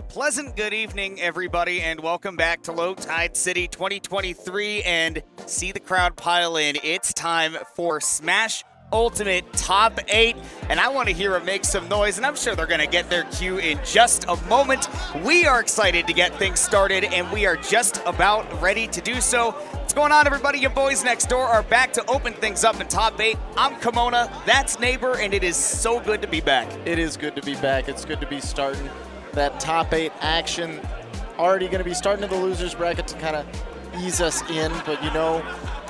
Pleasant good evening, everybody, and welcome back to Low Tide City 2023, and see the crowd pile in. It's time for Smash Ultimate Top 8, and I want to hear it make some noise, and I'm sure they're going to get their cue in just a moment. We are excited to get things started, and we are just about ready to do so. What's going on, everybody? Your boys next door are back to open things up in Top 8. I'm Kimona, that's Neighbor, and it is so good to be back. It is good to be back. It's good to be starting that Top 8 action. Already going to be starting in the losers bracket to kind of ease us in, but you know,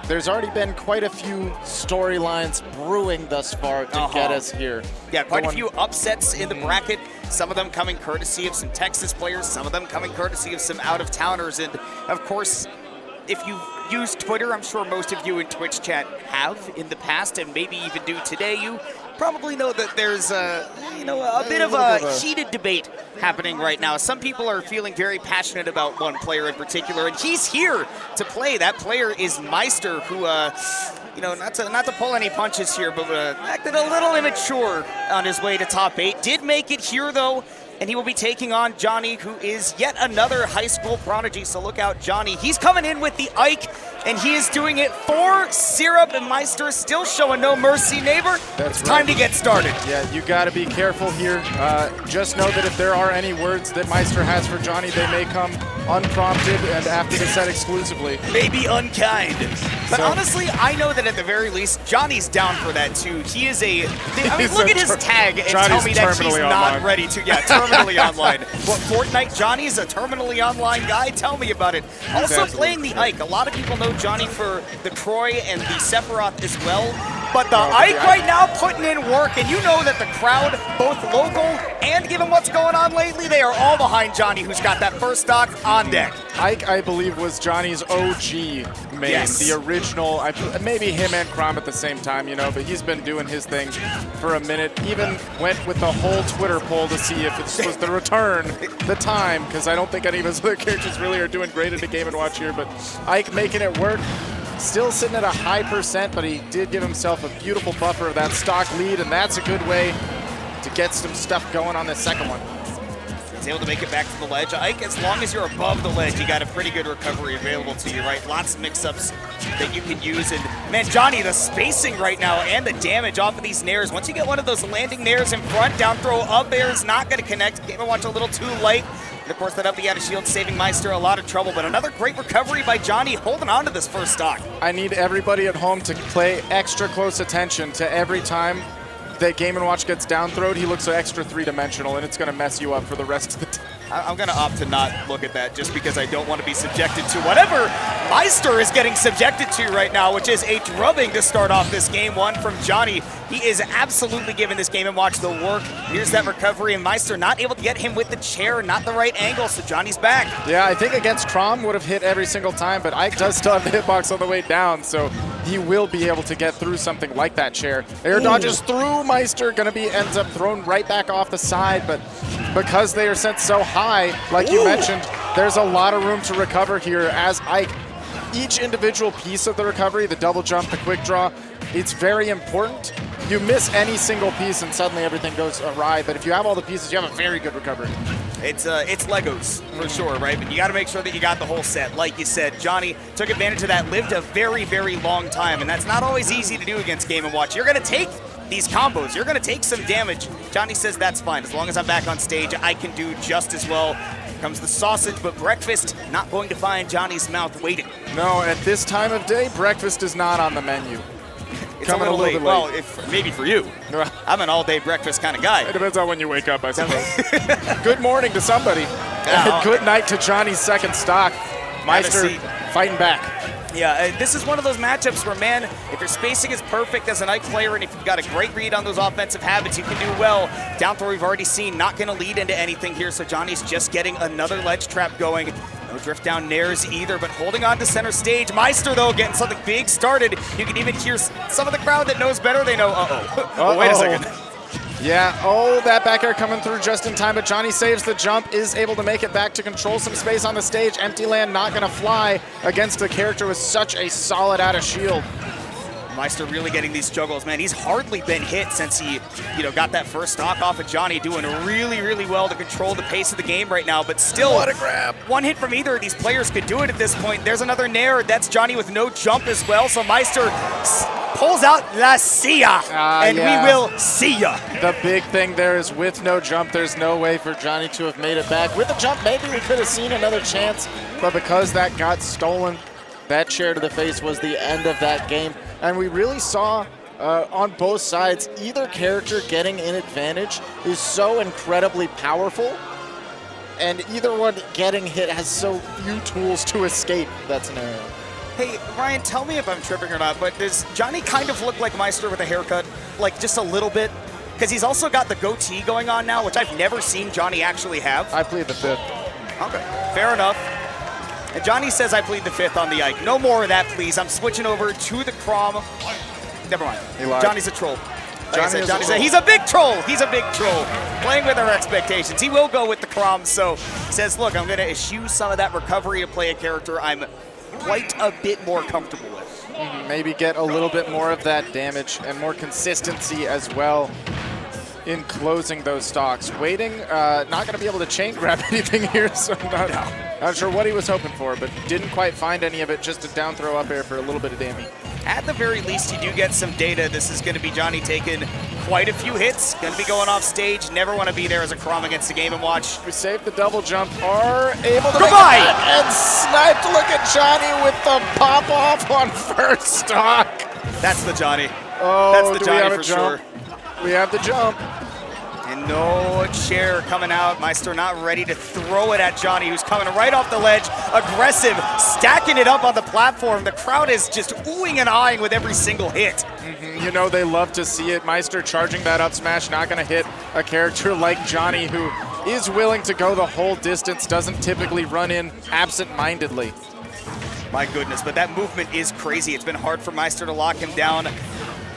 there's already been quite a few storylines brewing thus far to get us here. Yeah, quite a few upsets in the bracket. Some of them coming courtesy of some Texas players, some of them coming courtesy of some out-of-towners. And of course, if you use Twitter, I'm sure most of you in Twitch chat have in the past and maybe even do today, you probably know that there's a bit of a heated debate happening right now. Some people are feeling very passionate about one player in particular, and he's here to play. That player is Meister, who, not to pull any punches here, but acted a little immature on his way to Top 8. Did make it here, though, and he will be taking on Johnny, who is yet another high school prodigy, so look out, Johnny. He's coming in with the Ike, and he is doing it for Syrup, and Meister still showing no mercy. Neighbor, it's time to get started. Yeah, you got to be careful here. Just know that if there are any words that Meister has for Johnny, they may come unprompted and after the set exclusively. Maybe unkind. But honestly, I know that at the very least, Johnny's down for that too. He is look at his tag and tell me that he's not ready to. Yeah, terminally online. What, Fortnite Johnny's a terminally online guy? Tell me about it. Also playing the Ike. A lot of people know Johnny for the Troy and the Sephiroth as well. But the Ike right now putting in work, and you know that the crowd, both local and given what's going on lately, they are all behind Johnny, who's got that first stock on deck. Ike, I believe, was Johnny's OG main, the original. Maybe him and Crom at the same time, but he's been doing his thing for a minute. Even went with the whole Twitter poll to see if it was the return, the time, because I don't think any of his other characters really are doing great at the Game & Watch here, but Ike making it work. Still sitting at a high percent, but he did give himself a beautiful buffer of that stock lead, and that's a good way to get some stuff going on this second one. He's able to make it back to the ledge. Ike, as long as you're above the ledge, you got a pretty good recovery available to you, right? Lots of mix-ups that you can use. And, man, Johnny, the spacing right now and the damage off of these nairs. Once you get one of those landing nairs in front, down throw up air is not going to connect. Game & Watch a little too light. And, of course, that up the out of shield, saving Meister a lot of trouble. But another great recovery by Johnny, holding on to this first stock. I need everybody at home to pay extra close attention to every time that Game & Watch gets down throwed, he looks extra three-dimensional, and it's going to mess you up for the rest of the time. I'm going to opt to not look at that just because I don't want to be subjected to whatever Meister is getting subjected to right now, which is a drubbing to start off this game one from Johnny. He is absolutely giving this Game & Watch the work. Here's that recovery, and Meister not able to get him with the chair, not the right angle, so Johnny's back. Yeah, I think against Crom would have hit every single time, but Ike does still have the hitbox on the way down, so he will be able to get through something like that chair. Air dodges through Meister, ends up thrown right back off the side, but because they are sent so high, like you mentioned, there's a lot of room to recover here as Ike, each individual piece of the recovery, the double jump, the quick draw, it's very important. You miss any single piece and suddenly everything goes awry, but if you have all the pieces, you have a very good recovery. It's Legos for sure, right? But you got to make sure that you got the whole set. Like you said, Johnny took advantage of that, lived a very, very long time, and that's not always easy to do against Game & Watch. You're going to take these combos. You're going to take some damage. Johnny says that's fine. As long as I'm back on stage, I can do just as well. Here comes the sausage, but breakfast not going to find Johnny's mouth waiting. No, at this time of day, breakfast is not on the menu. It's coming a little late. Well, maybe for you. I'm an all-day breakfast kind of guy. It depends on when you wake up, I suppose. Good morning to somebody. Good night to Johnny's second stock. Meister fighting back. Yeah, this is one of those matchups where, man, if your spacing is perfect as an Ike player and if you've got a great read on those offensive habits, you can do well. Down throw we've already seen, not going to lead into anything here, so Johnny's just getting another ledge trap going. No drift down nairs either, but holding on to center stage. Meister, though, getting something big started. You can even hear some of the crowd that knows better. They know, oh, wait a second. Yeah, that back air coming through just in time, but Johnny saves the jump, is able to make it back to control some space on the stage. Empty land not going to fly against a character with such a solid out of shield. Meister really getting these juggles. Man, he's hardly been hit since he, got that first stock off of Johnny, doing really, really well to control the pace of the game right now. But still, what a grab. One hit from either of these players could do it at this point. There's another nair. That's Johnny with no jump as well. So Meister pulls out La Sia, and we will see ya. The big thing there is with no jump, there's no way for Johnny to have made it back. With a jump, maybe we could have seen another chance, but because that got stolen, that chair to the face was the end of that game. And we really saw on both sides, either character getting an advantage is so incredibly powerful, and either one getting hit has so few tools to escape that scenario. Hey, Ryan, tell me if I'm tripping or not, but does Johnny kind of look like Meister with a haircut? Like, just a little bit? Because he's also got the goatee going on now, which I've never seen Johnny actually have. I plead the fifth. Okay, fair enough. And Johnny says I plead the fifth on the Ike. No more of that, please. I'm switching over to the Crom. Never mind. Johnny's a troll. Johnny said he's a big troll. He's a big troll. Playing with our expectations. He will go with the Crom, so he says, look, I'm going to eschew some of that recovery and play a character I'm quite a bit more comfortable with. Maybe get a little bit more of that damage and more consistency as well in closing those stocks. Waiting, not going to be able to chain grab anything here, so I'm not sure what he was hoping for, but didn't quite find any of it. Just a down throw up air for a little bit of damage. At the very least, you do get some data. This is going to be Johnny taking quite a few hits. Going to be going off stage. Never want to be there as a Crom against the Game & Watch. We saved the double jump. Are able to goodbye! And sniped. Look at Johnny with the pop off on first stock. That's the Johnny. Oh, that's the Johnny for sure. We have the jump. And no chair coming out. Meister not ready to throw it at Johnny, who's coming right off the ledge. Aggressive, stacking it up on the platform. The crowd is just oohing and eyeing with every single hit. You know they love to see it. Meister charging that up smash, not going to hit a character like Johnny, who is willing to go the whole distance, doesn't typically run in absent-mindedly. My goodness, but that movement is crazy. It's been hard for Meister to lock him down.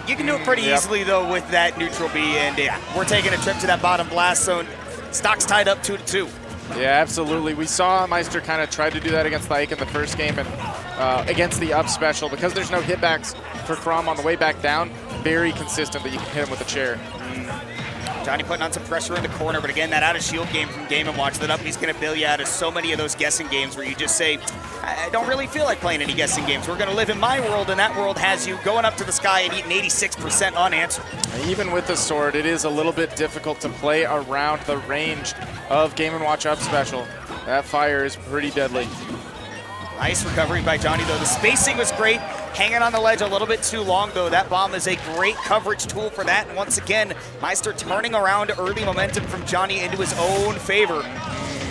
You can do it pretty easily, though, with that neutral B, and yeah, we're taking a trip to that bottom blast zone. Stock's tied up 2-2. Yeah, absolutely. We saw Meister kind of try to do that against the Ike in the first game and against the up special. Because there's no hitbacks for Crom on the way back down, very consistent that you can hit him with a chair. Johnny putting on some pressure in the corner, but again, that out-of-shield game from Game & Watch, that up he's going to bail you out of so many of those guessing games where you just say, I don't really feel like playing any guessing games. We're going to live in my world, and that world has you going up to the sky and eating 86% unanswered. Even with the sword, it is a little bit difficult to play around the range of Game & Watch up special. That fire is pretty deadly. Nice recovery by Johnny, though. The spacing was great. Hanging on the ledge a little bit too long, though. That bomb is a great coverage tool for that. And once again, Meister turning around early momentum from Johnny into his own favor.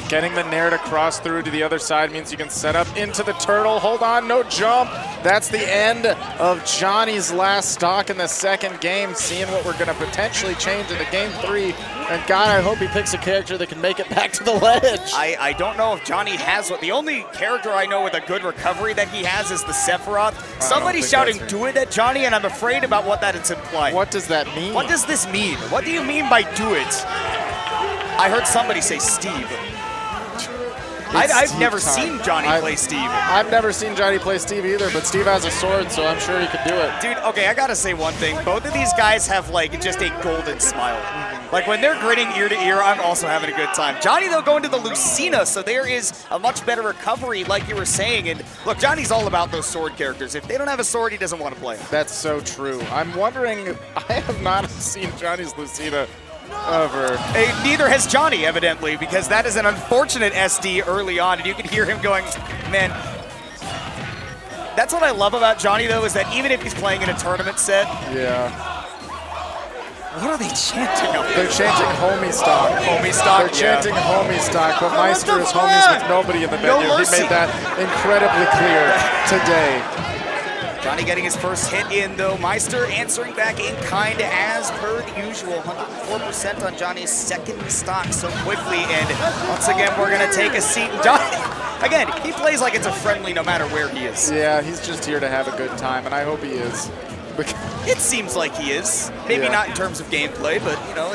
Getting the nair to cross through to the other side means you can set up into the turtle. Hold on, no jump. That's the end of Johnny's last stock in the second game, seeing what we're going to potentially change into game 3. And God, I hope he picks a character that can make it back to the ledge. I don't know if Johnny has what. The only character I know with a good recovery that he has is the Sephiroth. Somebody's shouting "do it" at Johnny, and I'm afraid about what that is implying. What does that mean? What does this mean? What do you mean by "do it"? I heard somebody say Steve. I've never seen Johnny play Steve. I've never seen Johnny play Steve either, but Steve has a sword, so I'm sure he could do it. Dude, okay, I gotta say one thing. Both of these guys have, like, just a golden smile. Like, when they're grinning ear to ear, I'm also having a good time. Johnny, though, going to the Lucina, so there is a much better recovery, like you were saying. And, look, Johnny's all about those sword characters. If they don't have a sword, he doesn't want to play. That's so true. I'm wondering, I have not seen Johnny's Lucina ever. Neither has Johnny, evidently, because that is an unfortunate SD early on, and you can hear him going, man. That's what I love about Johnny, though, is that even if he's playing in a tournament set. Yeah. What are they chanting up there? They're chanting homie stock. Homie stock, They're chanting homie stock, but Meister is homies with nobody in the venue. He made that incredibly clear today. Johnny getting his first hit in, though. Meister answering back in kind as per the usual. 104% on Johnny's second stock so quickly. And once again, we're going to take a seat. Johnny, again, he plays like it's a friendly no matter where he is. Yeah, he's just here to have a good time, and I hope he is. It seems like he is. Maybe not in terms of gameplay, but, you know,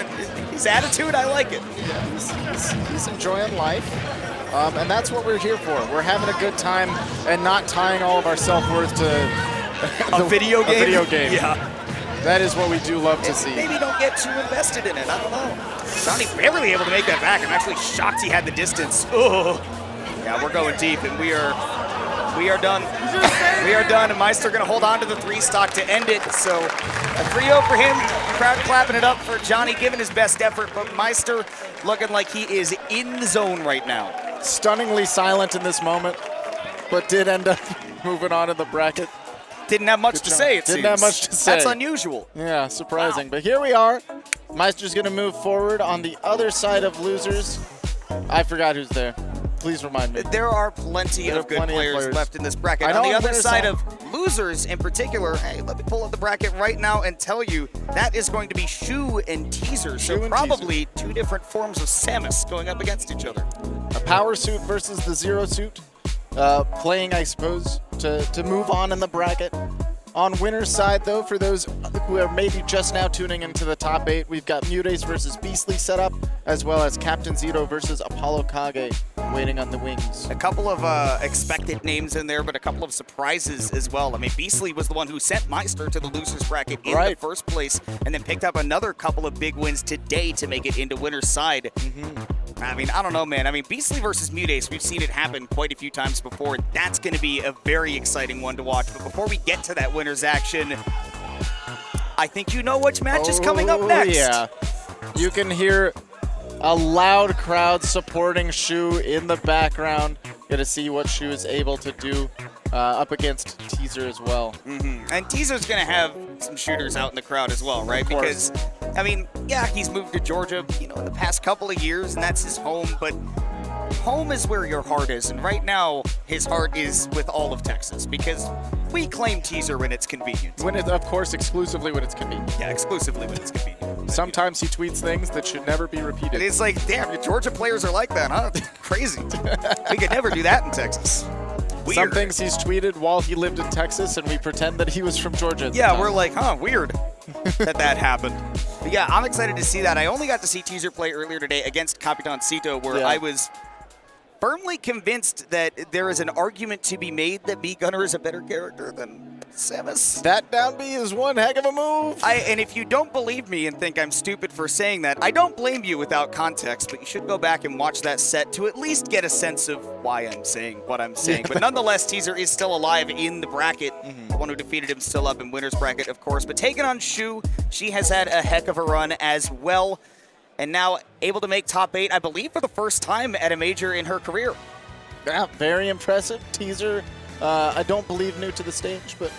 his attitude, I like it. Yeah, he's enjoying life. And that's what we're here for. We're having a good time and not tying all of our self-worth to A video game? A video game. Yeah. That is what we do love to see. Maybe don't get too invested in it. I don't know. Johnny barely able to make that back. I'm actually shocked he had the distance. Oh. Yeah, we're going deep, and we are done. We are done, and Meister going to hold on to the 3 stock to end it. So a 3-0 for him. Crowd clapping it up for Johnny, giving his best effort, but Meister looking like he is in the zone right now. Stunningly silent in this moment, but did end up moving on in the bracket. Didn't have much to say, it seems. Didn't have much to say. That's unusual. Yeah, surprising. Wow. But here we are. Meister's going to move forward on the other side of losers. I forgot who's there. Please remind me. There are plenty of good players left in this bracket. On the other side of losers in particular, hey, let me pull up the bracket right now and tell you that is going to be Shu and Teaser. So probably 2 different forms of Samus going up against each other. A power suit versus the zero suit. Playing, I suppose, to move on in the bracket. On winner's side, though, for those who are maybe just now tuning into the top 8, we've got Mutes versus Beastly set up, as well as Captain Zito versus Apollo Kage waiting on the wings. A couple of expected names in there, but a couple of surprises as well. I mean, Beastly was the one who sent Meister to the losers bracket in the first place, and then picked up another couple of big wins today to make it into winner's side. I mean, I don't know, man. I mean, Beastly versus Mutes, we've seen it happen quite a few times before. That's going to be a very exciting one to watch. But before we get to that winner's action, I think you know which match is coming up next. Yeah. You can hear a loud crowd supporting Shu in the background. Get to see what Shu is able to do up against Teaser as well. And Teaser's going to have some shooters out in the crowd as well, right? Because, I mean, yeah, he's moved to Georgia, in the past couple of years, and that's his home, but home is where your heart is, and right now his heart is with all of Texas because we claim Teaser when it's convenient. Of course, exclusively when it's convenient. Yeah, exclusively when it's convenient. Sometimes he tweets things that should never be repeated. And it's like, damn, your Georgia players are like that, huh? Crazy. We could never do that in Texas. Weird. Some things he's tweeted while he lived in Texas, and we pretend that he was from Georgia. Yeah, we're like, huh, weird that happened. But yeah, I'm excited to see that. I only got to see Teaser play earlier today against Capitan Cito, where I was firmly convinced that there is an argument to be made that B Gunner is a better character than Samus. That down B is one heck of a move. And if you don't believe me and think I'm stupid for saying that, I don't blame you without context, but you should go back and watch that set to at least get a sense of why I'm saying what I'm saying. But nonetheless, Teaser is still alive in the bracket. The one who defeated him still up in winner's bracket, of course. But taking on Shu, she has had a heck of a run as well. And now able to make top 8, I believe, for the first time at a major in her career. Yeah, very impressive. Teaser, I don't believe new to the stage, but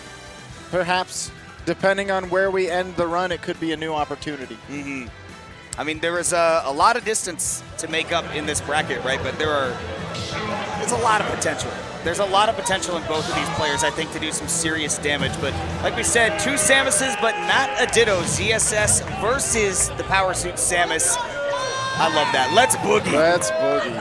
perhaps, depending on where we end the run, it could be a new opportunity. I mean, there is a lot of distance to make up in this bracket, right? But there's a lot of potential. There's a lot of potential in both of these players, I think, to do some serious damage. But like we said, 2 Samuses, but not a Ditto. ZSS versus the Power Suit Samus. I love that. Let's boogie. Let's boogie.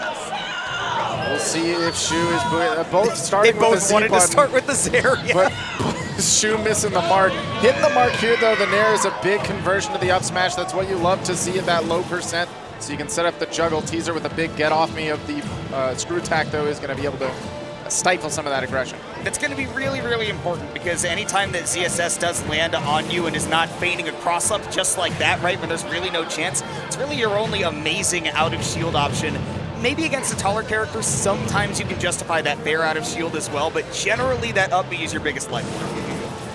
We'll see if Shu is boogie. Both starting with the Z button. They both wanted to start with the Zair, But Shu missing the mark. Hitting the mark here, though, the Nair is a big conversion to the up smash. That's what you love to see at that low percent. So you can set up the juggle. Teaser with a big get off me of the screw attack, though, is going to be able to stifle some of that aggression. That's going to be really, really important because anytime that ZSS does land on you and is not feigning a cross-up just like that, right, when there's really no chance, it's really your only amazing out-of-shield option. Maybe against a taller character, sometimes you can justify that fair out-of-shield as well, but generally that up B is your biggest life.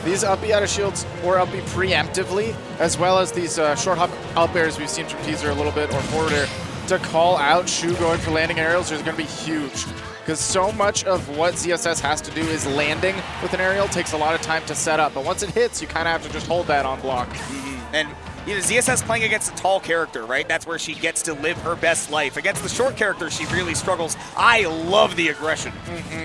These up B out of shields or up B preemptively, as well as these short hop out airs we've seen from Teaser a little bit, or forward air, to call out Shu going for landing aerials is going to be huge. Because so much of what ZSS has to do is landing with an aerial takes a lot of time to set up. But once it hits, you kind of have to just hold that on block. And ZSS playing against a tall character, right? That's where she gets to live her best life. Against the short character, she really struggles. I love the aggression.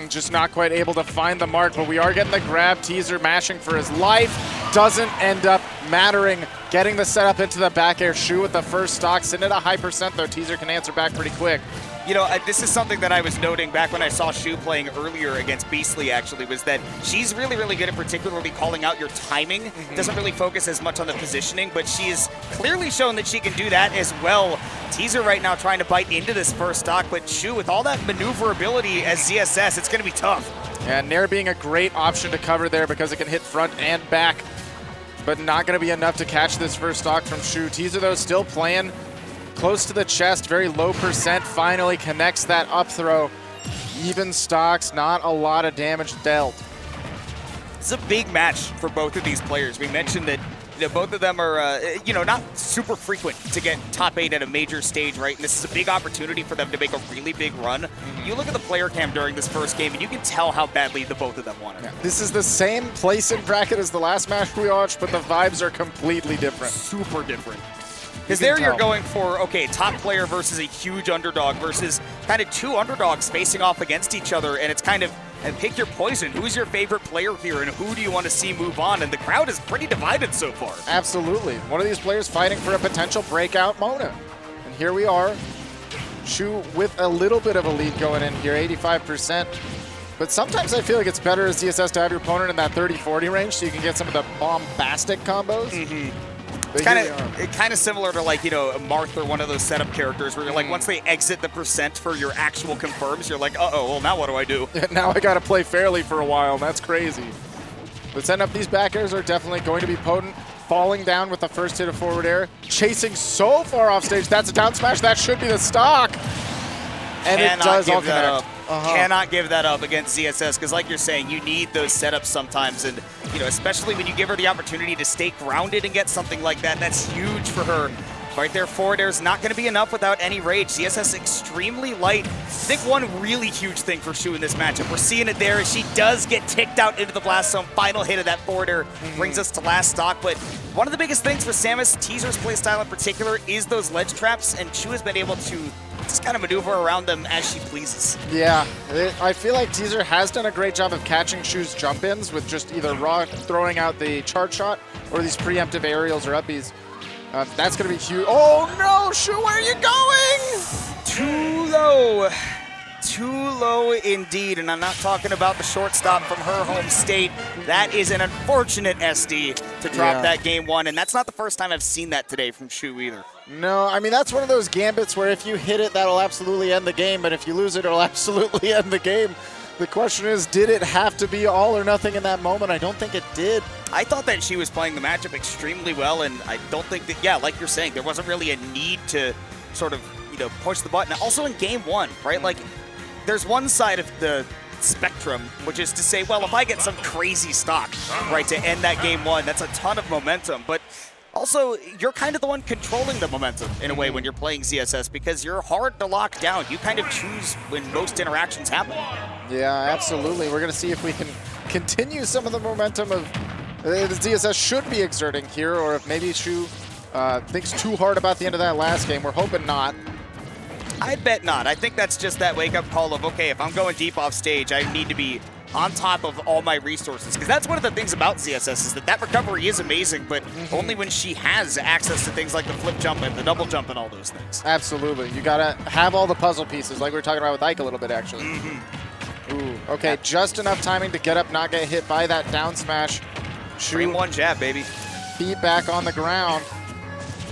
Just not quite able to find the mark, but we are getting the grab. Teaser mashing for his life. Doesn't end up mattering. Getting the setup into the back air. Shu with the first stock. Sitting at a high percent, though. Teaser can answer back pretty quick. You know, this is something that I was noting back when I saw Shu playing earlier against Beastly, actually, was that she's really, really good at particularly calling out your timing. Doesn't really focus as much on the positioning, but she has clearly shown that she can do that as well. Teaser right now trying to bite into this first stock, but Shu, with all that maneuverability as ZSS, it's going to be tough. Yeah, Nair being a great option to cover there because it can hit front and back, but not going to be enough to catch this first stock from Shu. Teaser, though, still playing close to the chest, very low percent, finally connects that up throw. Even stocks, not a lot of damage dealt. It's a big match for both of these players. We mentioned that both of them are, not super frequent to get top 8 at a major stage, right? And this is a big opportunity for them to make a really big run. You look at the player cam during this first game, and you can tell how badly the both of them want it. Yeah. This is the same place in bracket as the last match we watched, but the vibes are completely different. Super different. Because there you're going for, okay, top player versus a huge underdog versus kind of two underdogs facing off against each other, and it's kind of, and pick your poison. Who's your favorite player here, and who do you want to see move on? And the crowd is pretty divided so far. Absolutely. One of these players fighting for a potential breakout Mona. And here we are. Shu with a little bit of a lead going in here, 85%. But sometimes I feel like it's better as DSS to have your opponent in that 30-40 range so you can get some of the bombastic combos. It's kind of similar to, like, Marth or one of those setup characters where you're like, once they exit the percent for your actual confirms, you're like, uh-oh, well, now what do I do? Now I got to play fairly for a while, and that's crazy. But setting up these back airs are definitely going to be potent. Falling down with the first hit of forward air. Chasing so far off stage. That's a down smash. That should be the stock. And it does all connect. Cannot give that up against ZSS, because like you're saying, you need those setups sometimes, and especially when you give her the opportunity to stay grounded and get something like that, that's huge for her. Right there, forward air is not going to be enough without any rage. ZSS extremely light. I think one really huge thing for Shu in this matchup, we're seeing it there, is she does get ticked out into the blast zone. Final hit of that forward air brings us to last stock, but one of the biggest things for Samus, Teaser's playstyle in particular, is those ledge traps, and Shu has been able to just kind of maneuver around them as she pleases. Yeah, I feel like Teaser has done a great job of catching Shu's jump-ins with just either raw throwing out the charge shot or these preemptive aerials or uppies. That's going to be huge. Oh no, Shu, where are you going? Too low. Too low indeed, and I'm not talking about the shortstop from her home state. That is an unfortunate SD to drop that game one, and that's not the first time I've seen that today from Shu either. No, I mean, that's one of those gambits where if you hit it, that'll absolutely end the game, but if you lose it, it'll absolutely end the game. The question is, did it have to be all or nothing in that moment? I don't think it did. I thought that she was playing the matchup extremely well, and I don't think that, like you're saying, there wasn't really a need to sort of, push the button. Also in game one, right? Like, there's one side of the spectrum, which is to say, well, if I get some crazy stock, right, to end that game one, that's a ton of momentum. But also, you're kind of the one controlling the momentum in a way when you're playing ZSS, because you're hard to lock down. You kind of choose when most interactions happen. Yeah, absolutely. We're going to see if we can continue some of the momentum of the ZSS should be exerting here, or if maybe Shu thinks too hard about the end of that last game. We're hoping not. I'd bet not. I think that's just that wake-up call of, okay, if I'm going deep off stage, I need to be on top of all my resources. Because that's one of the things about ZSS is that recovery is amazing, but only when she has access to things like the flip jump and the double jump and all those things. Absolutely. You got to have all the puzzle pieces, like we were talking about with Ike a little bit, actually. Ooh, okay, just enough timing to get up, not get hit by that down smash. Frame one jab, baby. Feet back on the ground.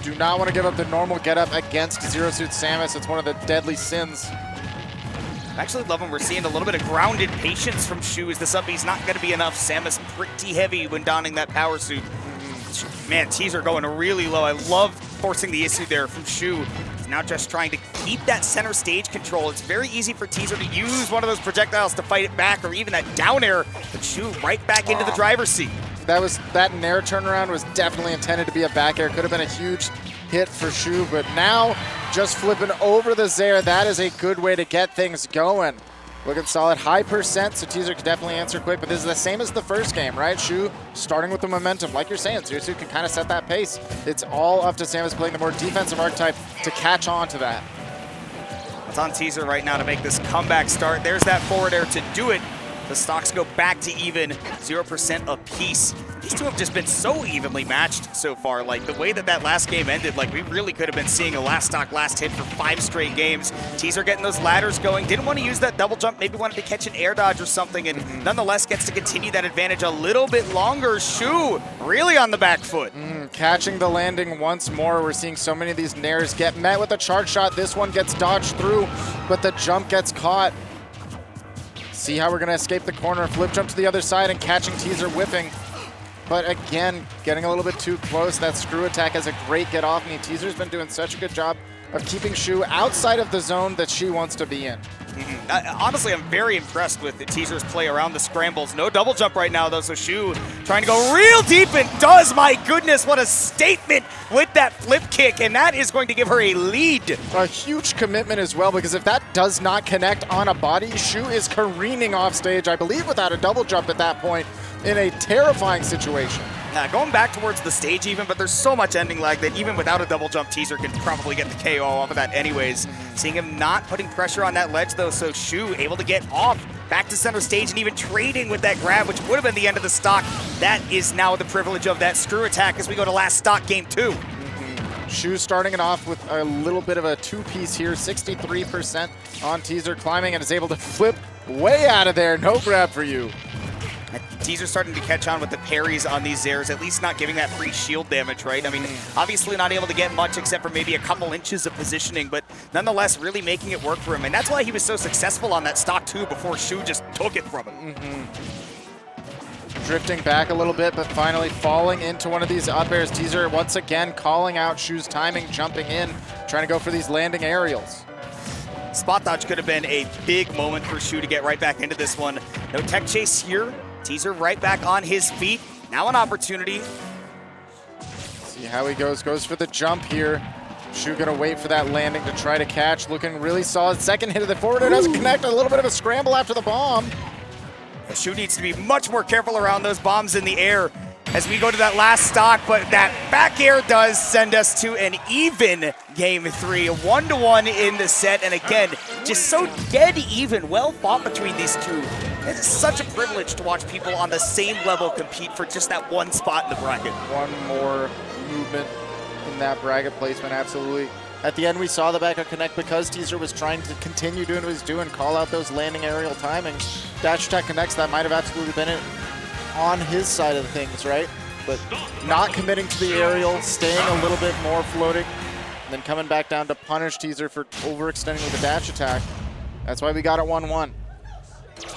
Do not want to give up the normal get up against Zero Suit Samus. It's one of the deadly sins. I actually love when we're seeing a little bit of grounded patience from Shu, as this up B's not going to be enough. Samus pretty heavy when donning that power suit. Man, Teaser going really low. I love forcing the issue there from Shu. He's now just trying to keep that center stage control. It's very easy for Teaser to use one of those projectiles to fight it back, or even that down air, but Shu right back into the driver's seat. That Nair turnaround was definitely intended to be a back air. Could have been a huge hit for Shu, but now just flipping over the Zaire, that is a good way to get things going. Looking solid, high percent, so Teaser could definitely answer quick, but this is the same as the first game, right? Shu starting with the momentum. Like you're saying, Zero Suit can kind of set that pace. It's all up to Samus playing the more defensive archetype to catch on to that. It's on Teaser right now to make this comeback start. There's that forward air to do it. The stocks go back to even, 0% apiece. these two have just been so evenly matched so far. Like, the way that last game ended, like, we really could have been seeing a last stock, last hit for 5 straight games. Teaser getting those ladders going. Didn't want to use that double jump. Maybe wanted to catch an air dodge or something, and nonetheless gets to continue that advantage a little bit longer. Shu really on the back foot. Catching the landing once more. We're seeing so many of these nairs get met with a charge shot. This one gets dodged through, but the jump gets caught. See how we're going to escape the corner, flip jump to the other side, and catching Teaser whiffing. But again, getting a little bit too close. That screw attack has a great get off me. Teaser's been doing such a good job of keeping Shu outside of the zone that she wants to be in. Honestly, I'm very impressed with the Teaser's play around the scrambles. No double jump right now, though, so Shu trying to go real deep and does. My goodness, what a statement with that flip kick, and that is going to give her a lead. A huge commitment as well, because if that does not connect on a body, Shu is careening off stage, I believe without a double jump at that point, in a terrifying situation. Going back towards the stage even, but there's so much ending lag that even without a double jump, Teaser can probably get the KO off of that anyways. Seeing him not putting pressure on that ledge though, so Shu able to get off back to center stage and even trading with that grab, which would have been the end of the stock. That is now the privilege of that screw attack as we go to last stock game 2. Shu starting it off with a little bit of a two-piece here, 63% on Teaser climbing, and is able to flip way out of there. No grab for you. Teaser starting to catch on with the parries on these Zairs, at least not giving that free shield damage, right? I mean, obviously not able to get much except for maybe a couple inches of positioning, but nonetheless really making it work for him. And that's why he was so successful on that stock 2 before Shu just took it from him. Drifting back a little bit, but finally falling into one of these up airs. Teaser once again calling out Shu's timing, jumping in, trying to go for these landing aerials. Spot dodge could have been a big moment for Shu to get right back into this one. No tech chase here. Teaser right back on his feet. Now an opportunity. See how he goes. Goes for the jump here. Shu gonna wait for that landing to try to catch. Looking really solid. Second hit of the forwarder doesn't connect. A little bit of a scramble after the bomb. Shu needs to be much more careful around those bombs in the air as we go to that last stock, but that back air does send us to an even game 3, 1-1 in the set, and again, just so dead even, well fought between these two. It is such a privilege to watch people on the same level compete for just that one spot in the bracket. One more movement in that bracket placement, absolutely. At the end, we saw the back up connect because Teaser was trying to continue doing what he was doing, call out those landing aerial timings. Dash attack connects, that might have absolutely been it on his side of things, right? But not committing to the aerial, staying a little bit more floating, and then coming back down to punish Teaser for overextending with a dash attack. That's why we got it 1-1.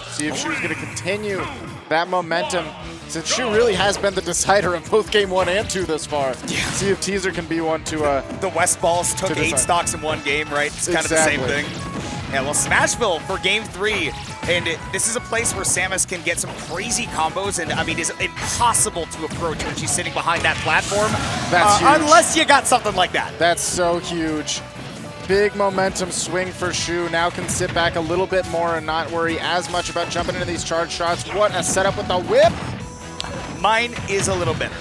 See if Shu's going to continue that momentum, since Shu really has been the decider in both game 1 and 2 thus far. Yeah. See if Teaser can be one to the West Balls took 8 stocks in one game, right? It's kind of the same thing. Yeah, well, Smashville for game 3, and this is a place where Samus can get some crazy combos, and I mean, it's impossible to approach when she's sitting behind that platform. That's huge. Unless you got something like that. That's so huge. Big momentum swing for Shu. Now can sit back a little bit more and not worry as much about jumping into these charge shots. What a setup with the whip. Mine is a little better.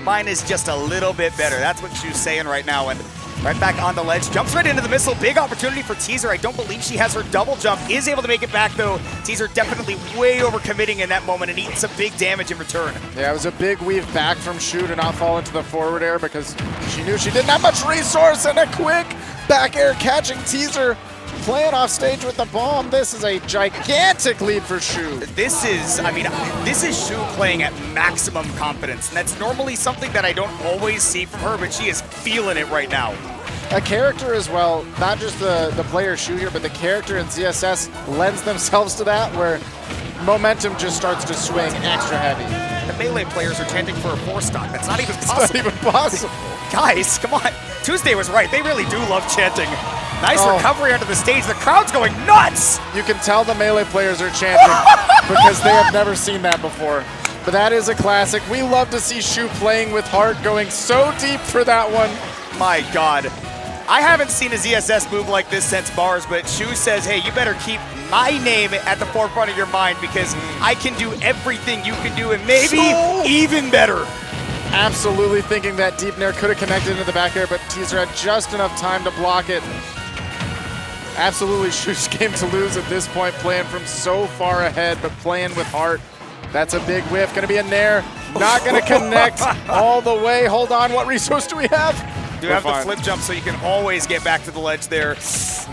Mine is just a little bit better. That's what Shu's saying right now. And right back on the ledge, jumps right into the missile. Big opportunity for Teaser. I don't believe she has her double jump. Is able to make it back though. Teaser definitely way overcommitting in that moment and eating some big damage in return. Yeah, it was a big weave back from Shu to not fall into the forward air because she knew she didn't have much resource, and a quick back air catching Teaser. Playing off stage with the bomb. This is a gigantic lead for Shu. This is, I mean, this is Shu playing at maximum confidence. And that's normally something that I don't always see from her, but she is feeling it right now. A character as well, not just the player Shu here, but the character in ZSS lends themselves to that, where momentum just starts to swing extra heavy. The Melee players are chanting for a 4-stock. That's not even possible. It's not even possible. Guys, come on. Tuesday was right. They really do love chanting. Nice recovery under the stage. The crowd's going nuts. You can tell the Melee players are chanting because they have never seen that before. But that is a classic. We love to see Shu playing with heart, going so deep for that one. My God. I haven't seen a ZSS move like this since Bars, but Shu says, hey, you better keep my name at the forefront of your mind because I can do everything you can do and maybe even better. Absolutely thinking that deep nair could have connected into the back air, but Teaser had just enough time to block it. Absolutely Shu's game to lose at this point, playing from so far ahead, but playing with heart. That's a big whiff. Going to be a nair. Not going to connect all the way. Hold on. What resource do we have? Do have the flip jump, so you can always get back to the ledge there.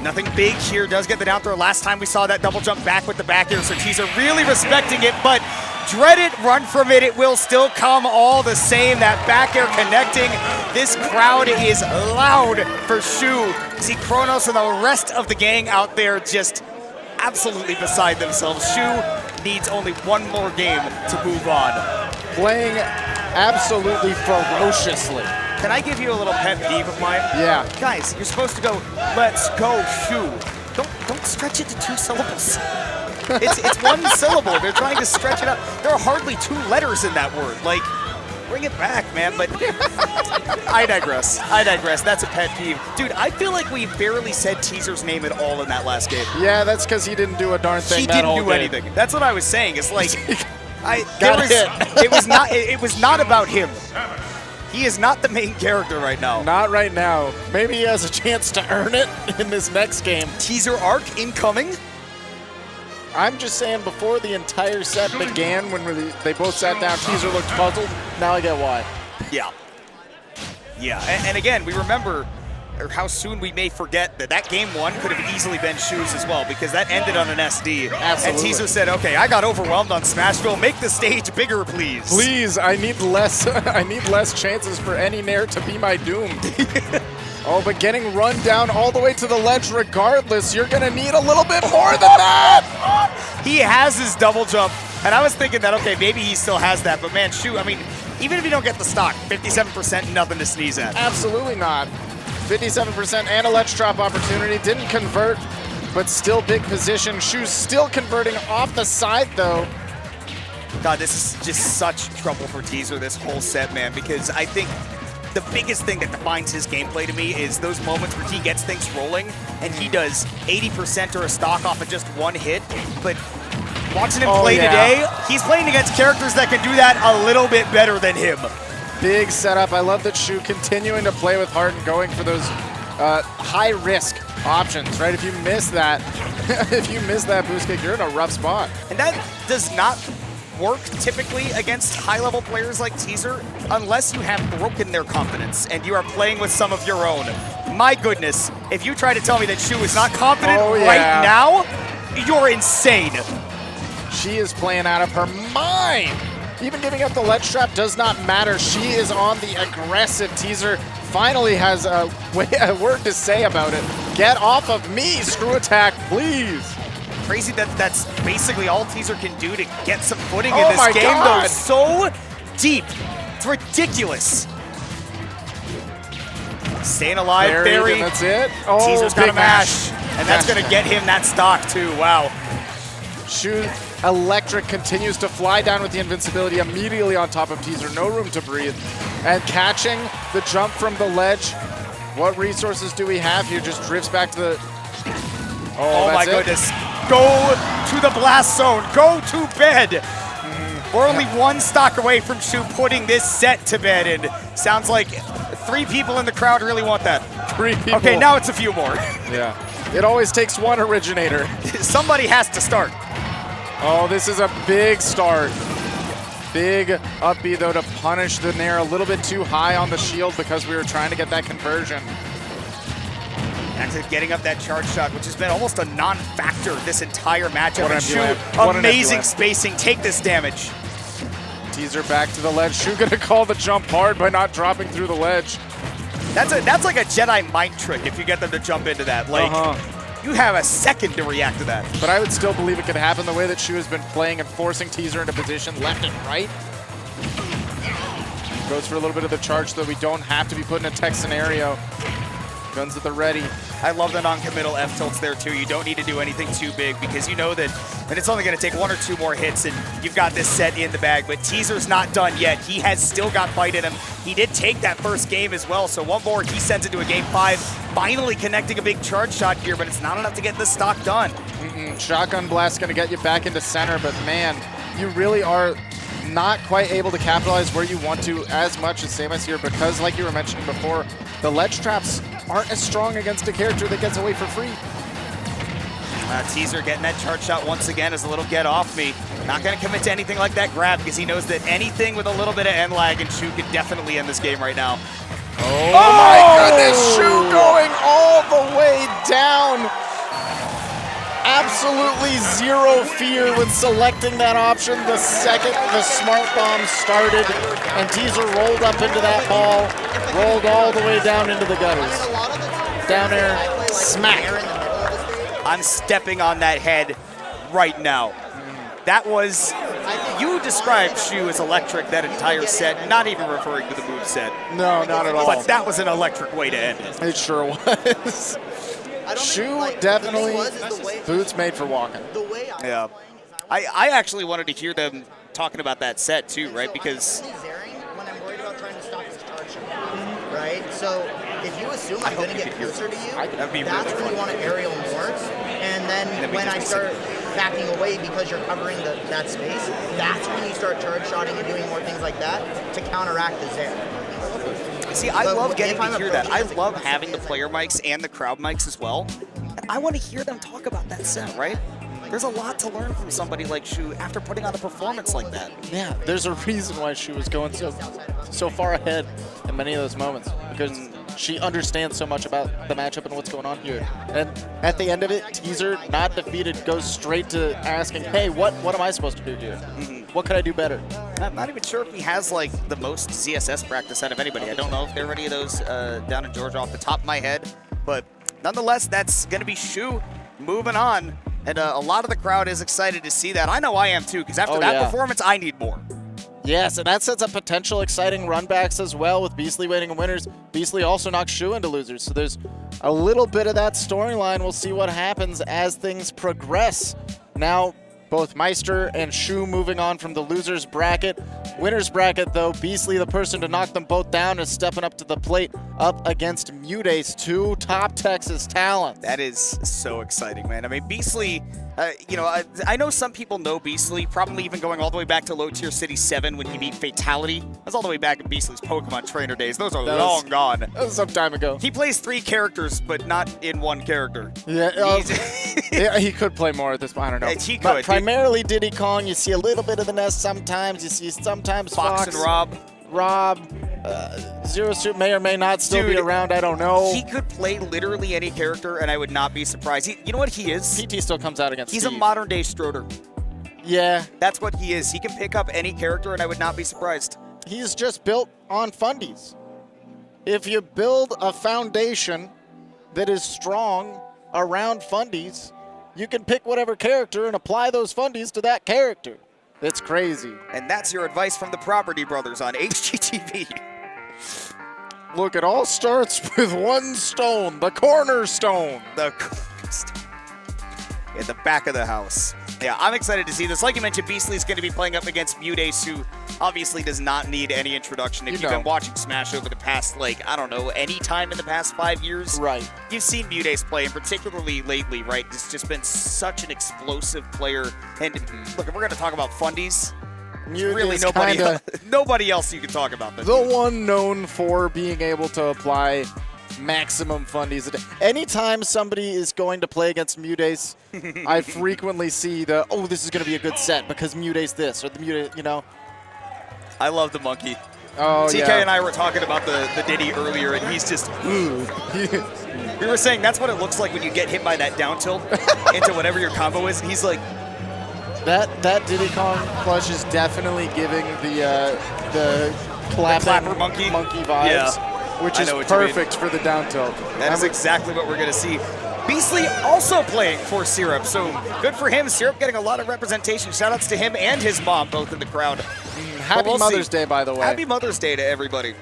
Nothing big here. Does get the down throw. Last time we saw that double jump back with the back air, so Teaser really respecting it, but dread it, run from it. It will still come all the same. That back air connecting. This crowd is loud for Shu. See Kronos and the rest of the gang out there just absolutely beside themselves. Shu needs only one more game to move on. Playing absolutely ferociously. Can I give you a little pet peeve of mine? Yeah. Guys, you're supposed to go, let's go, Shu. Don't stretch it to 2 syllables. It's one syllable. They're trying to stretch it out. There are hardly 2 letters in that word. Like, bring it back, man. But I digress. That's a pet peeve. Dude, I feel like we barely said Teaser's name at all in that last game. Yeah, that's because he didn't do a darn thing. He didn't do anything. That's what I was saying. It's like, it was not about him. He is not the main character right now. Not right now. Maybe he has a chance to earn it in this next game. Teaser arc incoming. I'm just saying, before the entire set began, when they both sat down, Teaser looked puzzled. Now I get why. Yeah. Yeah, and again, we remember how soon we may forget that game 1 could have easily been Shu's as well, because that ended on an SD. Absolutely. And Teaser said, okay, I got overwhelmed on Smashville. Make the stage bigger, please. Please, I need less I need less chances for any Nair to be my doom. Oh, but getting run down all the way to the ledge regardless, you're going to need a little bit more than that. He has his double jump, and I was thinking that, okay, maybe he still has that, but man, Shu, I mean, even if you don't get the stock, 57%, nothing to sneeze at. Absolutely not. 57% and a ledge drop opportunity. Didn't convert, but still big position. Shu's still converting off the side, though. God, this is just such trouble for Teaser this whole set, man, because I think the biggest thing that defines his gameplay to me is those moments where he gets things rolling and he does 80% or a stock off of just one hit. But watching him play today, he's playing against characters that can do that a little bit better than him. Big setup. I love that Shu continuing to play with heart and going for those high-risk options, right? If you miss that, boost kick, you're in a rough spot. And that does not work typically against high-level players like Teaser unless you have broken their confidence and you are playing with some of your own. My goodness, if you try to tell me that Shu is not confident right now, you're insane. She is playing out of her mind. Even giving up the ledge trap does not matter. She is on the aggressive. Teaser finally has a word to say about it. Get off of me, screw attack, please. Crazy that that's basically all Teaser can do to get some footing in this game, though. So deep. It's ridiculous. Staying alive, Barry. That's it. Teaser's got a mash. And that's going to get him that stock, too. Wow. Shu Electric continues to fly down with the invincibility immediately on top of Teaser. No room to breathe. And catching the jump from the ledge. What resources do we have here? Just drifts back to the... Oh my goodness. Go to the blast zone. Go to bed. We're only one stock away from Shu putting this set to bed. And sounds like 3 people in the crowd really want that. 3 people. Okay, now it's a few more. Yeah. It always takes one originator. Somebody has to start. Oh, this is a big start. Big up B, though, to punish the Nair a little bit too high on the shield because we were trying to get that conversion. Actually getting up that charge shot, which has been almost a non-factor this entire matchup. And Shu, amazing spacing. Take this damage. Teaser back to the ledge. Shu gonna call the jump hard by not dropping through the ledge. That's like a Jedi mind trick if you get them to jump into that. Like, you have a second to react to that. But I would still believe it could happen the way that Shu has been playing and forcing Teaser into position left and right. Goes for a little bit of the charge, so we don't have to be put in a tech scenario. Guns at the ready. I love the non-committal F tilts there too. You don't need to do anything too big because you know that it's only going to take 1 or 2 more hits and you've got this set in the bag. But Teaser's not done yet. He has still got fight in him. He did take that first game as well. So one more, he sends it to a game 5. Finally connecting a big charge shot here, but it's not enough to get the stock done. Shotgun blast going to get you back into center, but man, you really are not quite able to capitalize where you want to as much as Samus here because, like you were mentioning before, the ledge traps aren't as strong against a character that gets away for free. Teaser getting that charge shot once again as a little get off me. Not going to commit to anything like that grab because he knows that anything with a little bit of end lag and Shu could definitely end this game right now. Oh my goodness, Shu going all the way down. Absolutely zero fear with selecting that option the second the smart bomb started, and Teaser rolled up into that ball, rolled all the way down into the gutters. Down air, smack. I'm stepping on that head right now. That was, you described Shu as electric that entire set, not even referring to the move set. No, not at all. But that was an electric way to end it. It sure was. Shu definitely boots made for walking. Yeah. I actually wanted to hear them talking about that set too, right? Because when I'm worried about trying to stop his charge shot, right? So if you assume I'm going to get closer to you, that's when you want to aerial more. And then when I start backing away because you're covering that space, that's when you start charge shotting and doing more things like that to counteract the Zair. See, I love getting to hear that. I love having the player mics and the crowd mics as well. And I want to hear them talk about that set, right? There's a lot to learn from somebody like Shu after putting on a performance like that. Yeah, there's a reason why Shu was going so far ahead in many of those moments, because she understands so much about the matchup and what's going on here. And at the end of it, Teaser, not defeated, goes straight to asking, hey, what am I supposed to do here? What could I do better? I'm not even sure if he has like the most ZSS practice out of anybody. I don't know if there are any of those down in Georgia off the top of my head, but nonetheless, that's going to be Shu moving on. And a lot of the crowd is excited to see that. I know I am too, because after that performance, I need more. Yes, and that sets up potential exciting runbacks as well with Beastly waiting in winners. Beastly also knocks Shu into losers, so there's a little bit of that storyline. We'll see what happens as things progress. Now, both Meister and Shu moving on from the losers bracket. Winners bracket, though, Beastly, the person to knock them both down, is stepping up to the plate up against Mudace, two top Texas talents. That is so exciting, man. I mean, Beastly, I know some people know Beastly, probably even going all the way back to Low Tier City 7 when he beat Fatality. That's all the way back in Beastly's Pokemon trainer days. Those are long gone. That was some time ago. He plays 3 characters, but not in one character. Yeah, yeah, he could play more at this point. I don't know. He could. But primarily Diddy Kong. You see a little bit of the Nest sometimes. You see sometimes Fox and Rob. Zero Suit may or may not still be around. I don't know. He could play literally any character, and I would not be surprised. You know what he is? PT still comes out against He's Steve. a modern-day Stroder. Yeah. That's what he is. He can pick up any character, and I would not be surprised. He's just built on fundies. If you build a foundation that is strong around fundies, you can pick whatever character and apply those fundies to that character. It's crazy. And that's your advice from the Property Brothers on HGTV. Look, it all starts with one stone, the cornerstone. The cornerstone. In the back of the house. Yeah, I'm excited to see this. Like you mentioned, Beastly's going to be playing up against Mudace, who obviously does not need any introduction. If you've been watching Smash over the past, any time in the past 5 years, right? You've seen Mudace play, and particularly lately, right? It's just been such an explosive player. And look, if we're going to talk about fundies, really nobody else you can talk about. The one known for being able to apply maximum fundies a day. Anytime somebody is going to play against Mudace, I frequently see this is going to be a good set because Mudace this or the Mudace, I love the monkey. Oh, TK and I were talking about the Diddy earlier, and he's just, we were saying that's what it looks like when you get hit by that down tilt into whatever your combo is, and he's like, That Diddy Kong flush is definitely giving the clapper monkey vibes, which is perfect for the down tilt. That is exactly what we're going to see. Beastly also playing for Syrup, so good for him. Syrup getting a lot of representation. Shoutouts to him and his mom, both in the crowd. Happy Mother's Day, by the way. Happy Mother's Day to everybody.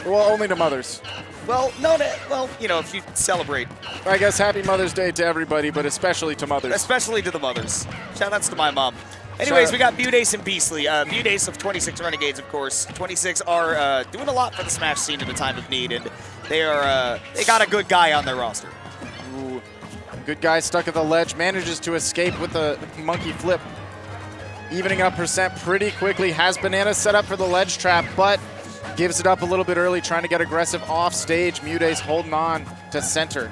Well, only to mothers. Well, if you celebrate. I guess Happy Mother's Day to everybody, but especially to mothers. Especially to the mothers. Shoutouts to my mom. Anyways, we got Mudace and Beastly. Mudace of 26 Renegades, of course. 26 are doing a lot for the Smash scene in a time of need, and they got a good guy on their roster. Ooh. Good guy stuck at the ledge, manages to escape with the monkey flip. Evening up percent pretty quickly, has Banana set up for the ledge trap, but gives it up a little bit early, trying to get aggressive off stage. Mudace holding on to center.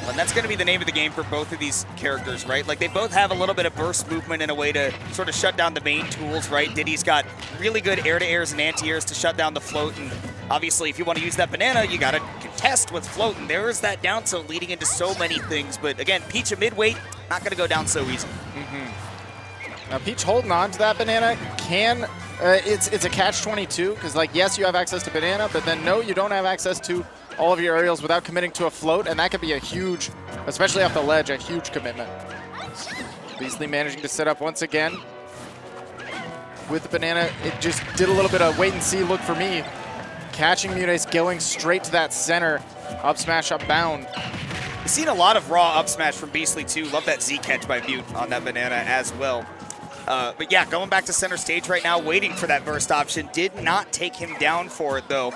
And that's going to be the name of the game for both of these characters, right? Like, they both have a little bit of burst movement in a way to sort of shut down the main tools, right? Diddy's got really good air-to-airs and anti-airs to shut down the float, and obviously, if you want to use that banana, you got to contest with float, and there is that down tilt leading into so many things. But again, Peach a midweight, not going to go down so easy. Now, Peach holding on to that banana can, it's a catch-22, because, like, yes, you have access to banana, but then no, you don't have access to all of your aerials without committing to a float, and that could be a huge, especially off the ledge, a huge commitment. Beastly managing to set up once again. With the banana, it just did a little bit of wait-and-see look for me. Catching Mutes, going straight to that center. Up smash, up bound. We've seen a lot of raw up smash from Beastly, too. Love that Z catch by Mute on that banana as well. But yeah, going back to center stage right now, waiting for that burst option. Did not take him down for it, though.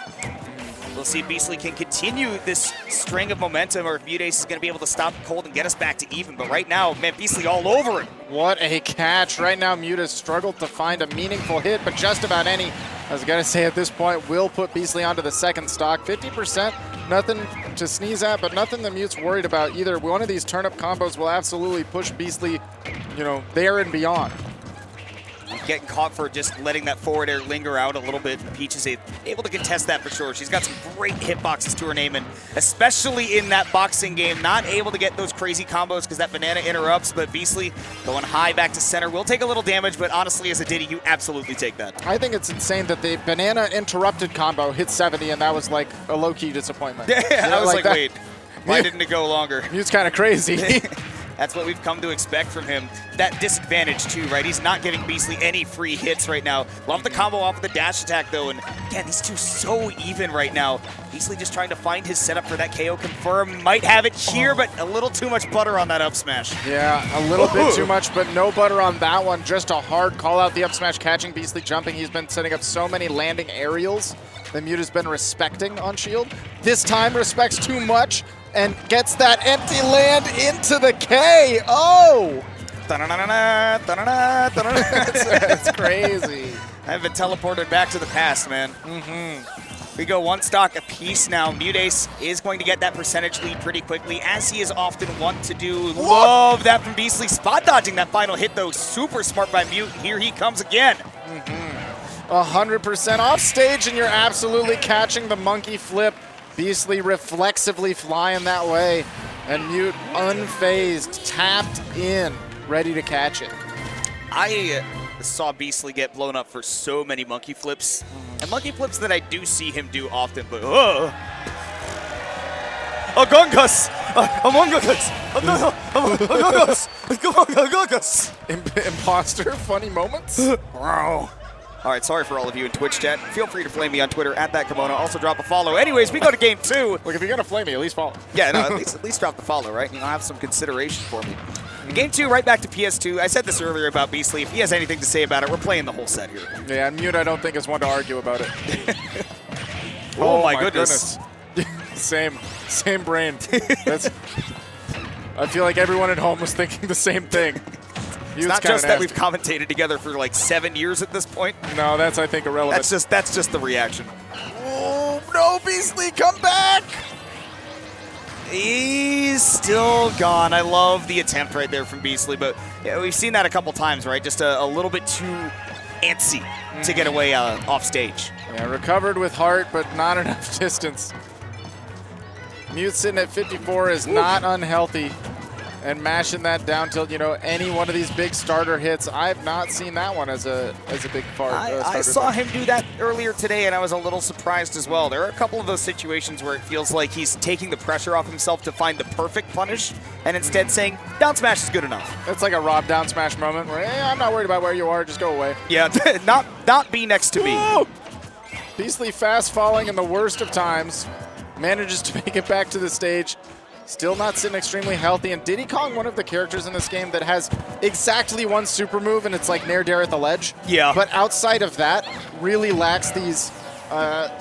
We'll see if Beastly can continue this string of momentum, or if Mute is going to be able to stop Cold and get us back to even. But right now, man, Beastly all over him. What a catch. Right now, Mute has struggled to find a meaningful hit, but just about any, I was going to say at this point, will put Beastly onto the second stock. 50%, nothing to sneeze at, but nothing that Mute's worried about either. One of these turnip combos will absolutely push Beastly, you know, there and beyond. Getting caught for just letting that forward air linger out a little bit. Peach is able to contest that for sure. She's got some great hitboxes to her name, and especially in that boxing game, not able to get those crazy combos because that banana interrupts, but Beastly going high back to center will take a little damage, but honestly, as a Diddy, you absolutely take that. I think it's insane that the banana interrupted combo hit 70, and that was like a low-key disappointment. Yeah, I was like wait, why didn't it go longer? Mute's kind of crazy. That's what we've come to expect from him. That disadvantage too, right? He's not giving Beastly any free hits right now. Love the combo off of the dash attack though, and again, these two so even right now. Beastly just trying to find his setup for that KO confirm. Might have it here, but a little too much butter on that up smash. Yeah, a little bit too much, but no butter on that one. Just a hard call out the up smash, catching Beastly jumping. He's been setting up so many landing aerials that Mute has been respecting on Shield. This time respects too much and gets that empty land into the K. Oh! That's crazy. I've been teleported back to the past, man. We go one stock apiece now. Mute is going to get that percentage lead pretty quickly, as he is often wont to do. Love that from Beastly. Spot dodging that final hit, though. Super smart by Mute. Here he comes again. 100% off stage, and you're absolutely catching the monkey flip. Beastly reflexively flying that way, and Mute unfazed, tapped in, ready to catch it. I saw Beastly get blown up for so many monkey flips, and monkey flips that I do see him do often, but Agungus! Amungus! Agungus! Imposter, funny moments? Wow. All right, sorry for all of you in Twitch chat. Feel free to flame me on Twitter at @thatkimono. Also drop a follow. Anyways, we go to game 2. Look, if you're gonna flame me, at least follow. Yeah, no, at least drop the follow, right? You know, have some consideration for me. In game 2, right back to PS2. I said this earlier about Beastly. If he has anything to say about it, we're playing the whole set here. Yeah, and Mute, I don't think, is one to argue about it. Oh my goodness. Same brain. I feel like everyone at home was thinking the same thing. It's not just that we've commentated together for like 7 years at this point. No, that's, I think, irrelevant. That's just the reaction. Oh, no, Beastly, come back! He's still gone. I love the attempt right there from Beastly, but yeah, we've seen that a couple times, right? Just a little bit too antsy to get away off stage. Yeah, recovered with heart, but not enough distance. Mute sitting at 54 is not unhealthy. And mashing that down tilt, you know, any one of these big starter hits, I've not seen that one as a big part. I saw him do that earlier today, and I was a little surprised as well. There are a couple of those situations where it feels like he's taking the pressure off himself to find the perfect punish, and instead saying, down smash is good enough. It's like a Rob down smash moment where, hey, I'm not worried about where you are, just go away. Yeah, not be next to me. Whoa! Beastly fast falling in the worst of times, manages to make it back to the stage. Still not sitting extremely healthy, and Diddy Kong, one of the characters in this game that has exactly one super move, and it's like Nair Dare at the ledge. Yeah. But outside of that, really lacks these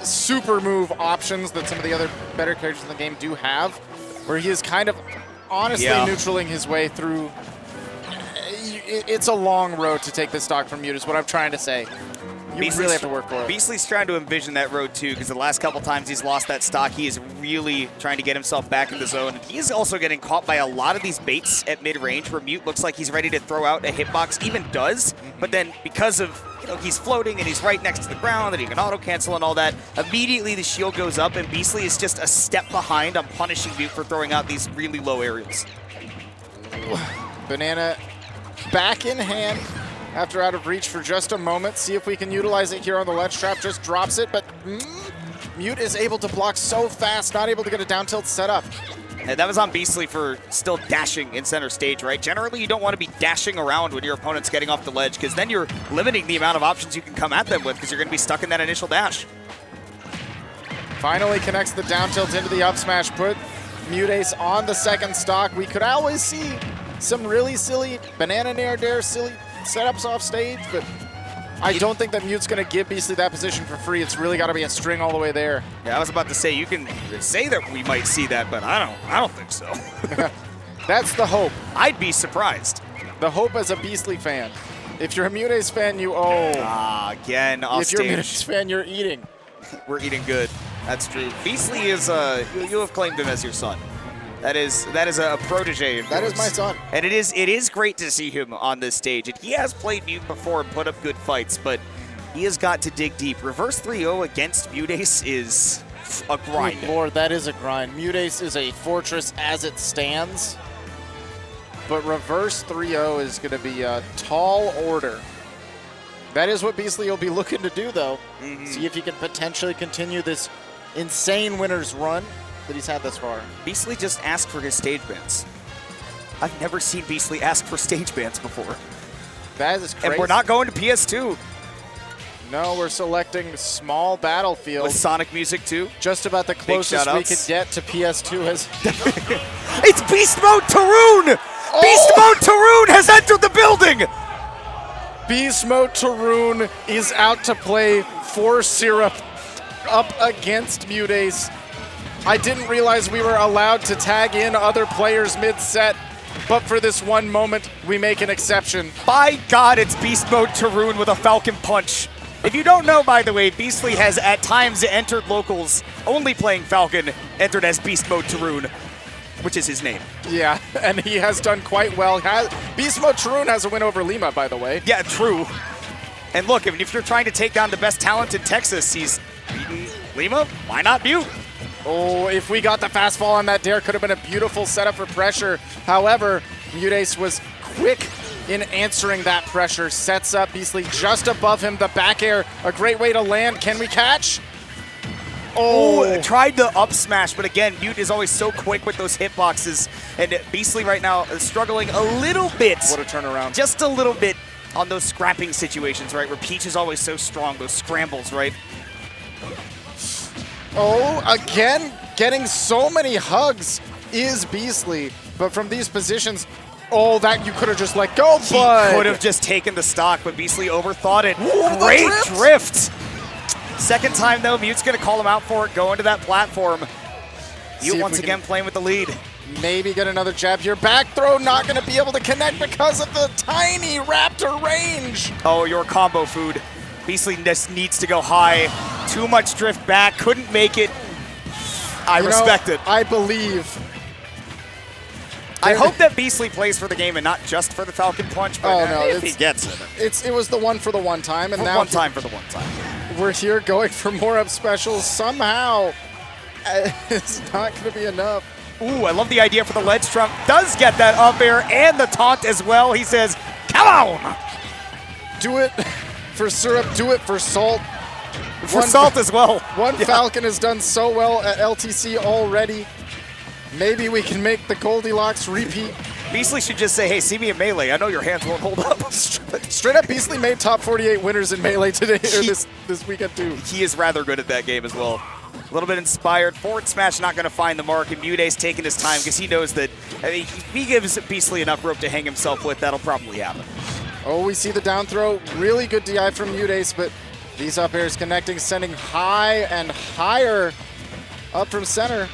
super move options that some of the other better characters in the game do have, where he is kind of honestly neutraling his way through. It's a long road to take this stock from Mute, is what I'm trying to say. You really have to work for it. Beasley's trying to envision that road too, because the last couple times he's lost that stock, he is really trying to get himself back in the zone. And he is also getting caught by a lot of these baits at mid-range where Mute looks like he's ready to throw out a hitbox, even does, but then because of he's floating and he's right next to the ground and he can auto-cancel and all that, immediately the shield goes up and Beasley is just a step behind on punishing Mute for throwing out these really low aerials. Banana back in hand after out of reach for just a moment. See if we can utilize it here on the ledge trap. Just drops it, but Mute is able to block so fast, not able to get a down tilt set up. And that was on Beasley for still dashing in center stage, right? Generally, you don't want to be dashing around when your opponent's getting off the ledge, because then you're limiting the amount of options you can come at them with, because you're going to be stuck in that initial dash. Finally connects the down tilt into the up smash, put Mutace on the second stock. We could always see some really silly banana nair dare, silly setups off stage, but I don't think that Mute's going to give Beasley that position for free. It's really got to be a string all the way there. Yeah, I was about to say, you can say that we might see that, but I don't think so. That's the hope. I'd be surprised. The hope as a Beasley fan. If you're a Mutace fan, you owe. Again, off stage. If you're a stage. Mutace fan, you're eating. We're eating good. That's true. Beasley is, you have claimed him as your son. That is a protege. That is my son. And it is great to see him on this stage. And he has played Mute before and put up good fights, but he has got to dig deep. Reverse 3-0 against Mutace is a grind. Good Lord, that is a grind. Mutace is a fortress as it stands, but reverse 3-0 is going to be a tall order. That is what Beasley will be looking to do, though. See if he can potentially continue this insane winners run that he's had thus far. Beasley just asked for his stage bans. I've never seen Beasley ask for stage bans before. That is crazy. And we're not going to PS2. No, we're selecting small battlefield. With Sonic music too. Just about the closest we could get to PS2 as It's Beast Mode Tarun! Oh! Beast Mode Tarun has entered the building! Beast Mode Tarun is out to play for Syrup up against Mutace. I didn't realize we were allowed to tag in other players mid-set, but for this one moment, we make an exception. By God, it's Beast Mode Tarun with a Falcon Punch. If you don't know, by the way, Beasley has at times entered locals only playing Falcon, entered as Beast Mode Tarun, which is his name. Yeah, and he has done quite well. Beast Mode Tarun has a win over Lima, by the way. Yeah, true. And look, if you're trying to take down the best talent in Texas, he's beaten Lima. Why not Mute? Oh, if we got the fastball on that dare, could have been a beautiful setup for pressure. However, Mutace was quick in answering that pressure. Sets up Beasley just above him. The back air, a great way to land. Can we catch? Oh, tried the up smash, but again, Mute is always so quick with those hitboxes. And Beasley right now is struggling a little bit. What a turnaround. Just a little bit on those scrapping situations, right? Where Peach is always so strong, those scrambles, right? Oh, again, getting so many hugs is Beasley. But from these positions, oh, that you could have just let go, bud. He could have just taken the stock, but Beasley overthought it. Ooh, great drift. Second time, though, Mute's going to call him out for it, go into that platform. Mute once again playing with the lead. Maybe get another jab here. Back throw, not going to be able to connect because of the tiny Raptor range. Oh, your combo food. Beasley just needs to go high. Too much drift back, couldn't make it. I respect it. I believe. I hope that Beasley plays for the game and not just for the Falcon Punch, but if he gets it. It was the one for the one time, and now one time for the one time. We're here going for more up specials. Somehow, it's not going to be enough. Ooh, I love the idea for the ledge trump. Does get that up air and the taunt as well. He says, come on! Do it for Syrup, do it for Salt. For Salt as well. Falcon has done so well at LTC already. Maybe we can make the Goldilocks repeat. Beasley should just say, hey, see me in Melee. I know your hands won't hold up. Straight up, Beasley made top 48 winners in Melee today, or this weekend too. He is rather good at that game as well. A little bit inspired. Forward smash not going to find the mark, and Mutace taking his time because he knows that if he gives Beasley enough rope to hang himself with, that'll probably happen. Oh, we see the down throw. Really good DI from Mutace, but these up airs connecting, sending high and higher up from center.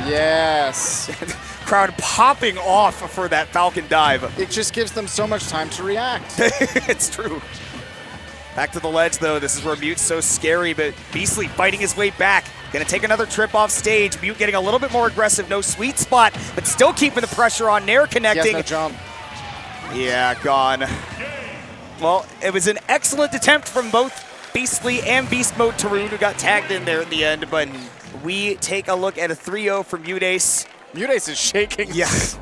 Yes. Crowd popping off for that Falcon dive. It just gives them so much time to react. It's true. Back to the ledge, though. This is where Mute's so scary, but Beastly fighting his way back. Going to take another trip off stage. Mute getting a little bit more aggressive. No sweet spot, but still keeping the pressure on. Nair connecting. No jump. Yeah, gone. Well, it was an excellent attempt from both Beastly and Beast Mode Tarun, who got tagged in there at the end, but we take a look at a 3-0 from Mutace. Mutace is shaking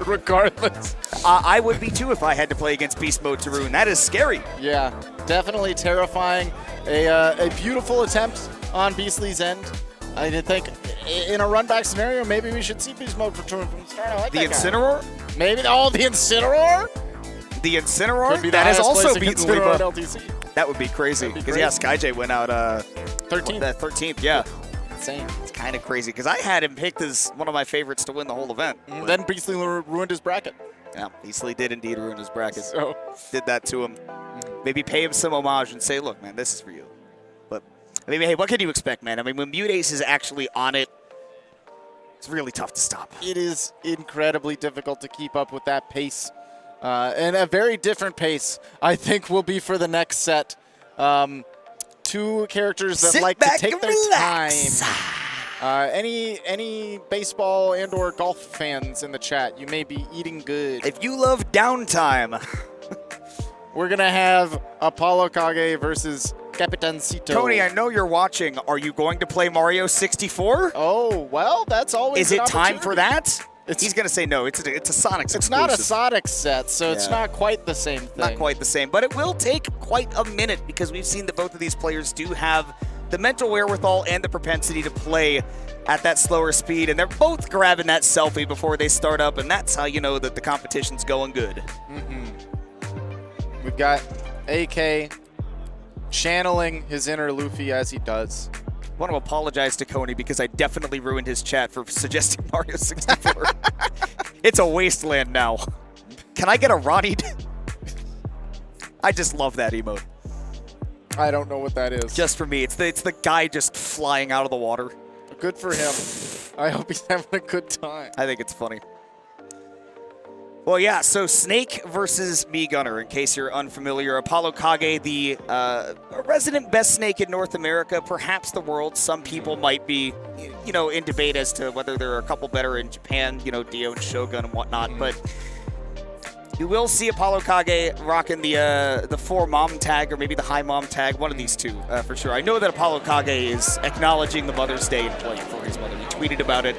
regardless. I would be too if I had to play against Beast Mode Tarun. That is scary. Yeah, definitely terrifying. A beautiful attempt on Beastly's end. I did think in a run-back scenario, maybe we should see Beast Mode Tarun from the start. I like the Incineroar? Maybe. Oh, the Incineroar? The Incineroar? That has also beaten Liba. LTC. That would be crazy. Because, yeah, SkyJ went out 13th. 13th, yeah. Insane. It's kind of crazy because I had him picked as one of my favorites to win the whole event. Then Beastly ruined his bracket. Yeah, Beastly did indeed ruin his bracket. So did that to him. Maybe pay him some homage and say, look, man, this is for you. But, I mean, hey, what can you expect, man? I mean, when Mutace is actually on it, it's really tough to stop. It is incredibly difficult to keep up with that pace. And a very different pace, I think, will be for the next set. Two characters that like to take their time. Any baseball and or golf fans in the chat, you may be eating good. If you love downtime. We're going to have Apollo Kage versus Capitancito. Tony, I know you're watching. Are you going to play Mario 64? Oh, well, that's always Is it time for that? He's going to say no. It's a Sonic exclusive. It's not a Sonic set, so it's not quite the same thing. Not quite the same, but it will take quite a minute because we've seen that both of these players do have the mental wherewithal and the propensity to play at that slower speed, and they're both grabbing that selfie before they start up, and that's how you know that the competition's going good. We've got AK channeling his inner Luffy as he does. I want to apologize to Coney because I definitely ruined his chat for suggesting Mario 64. It's a wasteland now. Can I get a Ronnie? I just love that emote. I don't know what that is. Just for me, it's the guy just flying out of the water. Good for him. I hope he's having a good time. I think it's funny. Well, yeah, so Snake versus Me Gunner, in case you're unfamiliar. Apollo Kage, the resident best snake in North America, perhaps the world. Some people might be, in debate as to whether there are a couple better in Japan, Dio and Shogun and whatnot. But you will see Apollo Kage rocking the 4 mom tag or maybe the high mom tag, one of these two for sure. I know that Apollo Kage is acknowledging the Mother's Day and playing for his mother. He tweeted about it.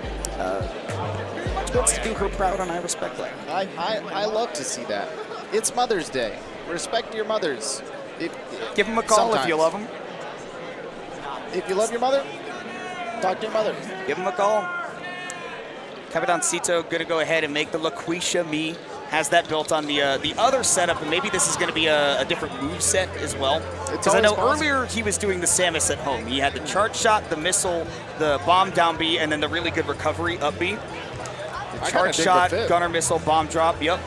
Wants to do her proud, and I respect that. I love to see that. It's Mother's Day. Respect your mothers. Give them a call if you love them. If you love your mother, talk to your mother. Give them a call. Capitancito going to go ahead and make the LaQuisha Me. Has that built on the other setup, and maybe this is going to be a different move set as well. Because I know earlier he was doing the Samus at home. He had the charge shot, the missile, the bomb down B, and then the really good recovery up B. Charge shot, gunner missile, bomb drop. Yep.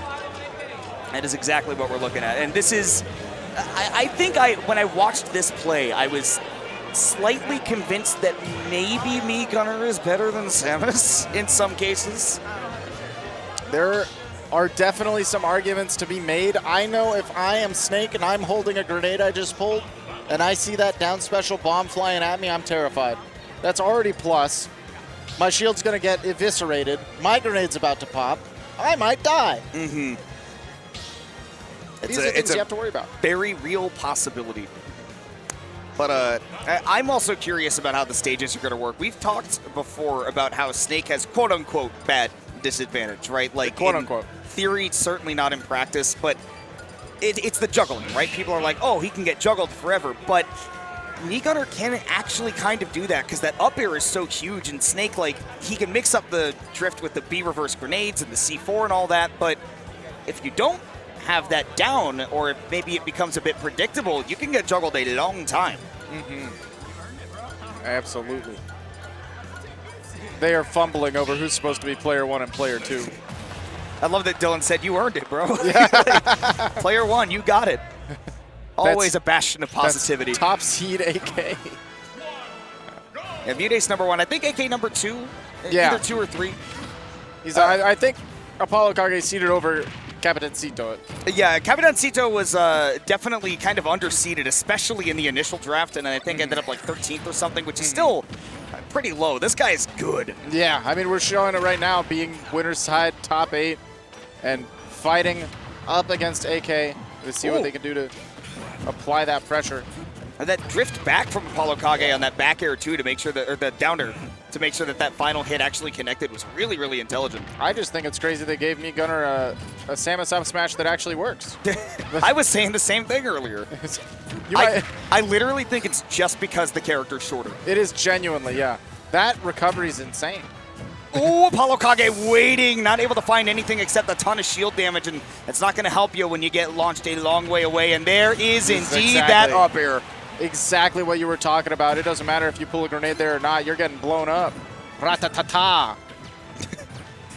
That is exactly what we're looking at. And this is, I think when I watched this play, I was slightly convinced that maybe Me Gunner is better than Samus in some cases. There are definitely some arguments to be made. I know if I am Snake and I'm holding a grenade I just pulled, and I see that down special bomb flying at me, I'm terrified. That's already plus. My shield's going to get eviscerated. My grenade's about to pop. I might die. These are things you have to worry about. Very real possibility. But I'm also curious about how the stages are going to work. We've talked before about how Snake has quote-unquote bad disadvantage, right? Like quote-unquote. Theory, certainly not in practice, but it's the juggling, right? People are like, oh, he can get juggled forever, but Me Gunner can actually kind of do that because that up air is so huge, and Snake, like, he can mix up the drift with the B reverse grenades and the C4 and all that, but if you don't have that down, or if maybe it becomes a bit predictable, you can get juggled a long time. Absolutely. They are fumbling over who's supposed to be player 1 and player 2. I love that Dylan said, you earned it, bro. Player 1, you got it. Always a bastion of positivity. Top seed AK. Yeah, Mutace number 1. I think AK number 2. Either 2 or 3. He's. I think Apollo Kage seeded over Capitancito it. Yeah, Capitancito was definitely kind of underseeded, especially in the initial draft, and I think ended up like 13th or something, which is still pretty low. This guy is good. Yeah, I mean, we're showing it right now, being winner's side, top 8, and fighting up against AK to see what they can do to apply that pressure. And that drift back from Apollo Kage on that back air too to make sure that, or the downer, to make sure that that final hit actually connected was really, really intelligent. I just think it's crazy they gave me Gunner a Samus up smash that actually works. I was saying the same thing earlier. I literally think it's just because the character's shorter. It is genuinely, yeah. That recovery is insane. Ooh, Apollo Kage waiting, not able to find anything except a ton of shield damage, and it's not going to help you when you get launched a long way away, and there is indeed that up air. Exactly what you were talking about. It doesn't matter if you pull a grenade there or not, you're getting blown up. Ratatata.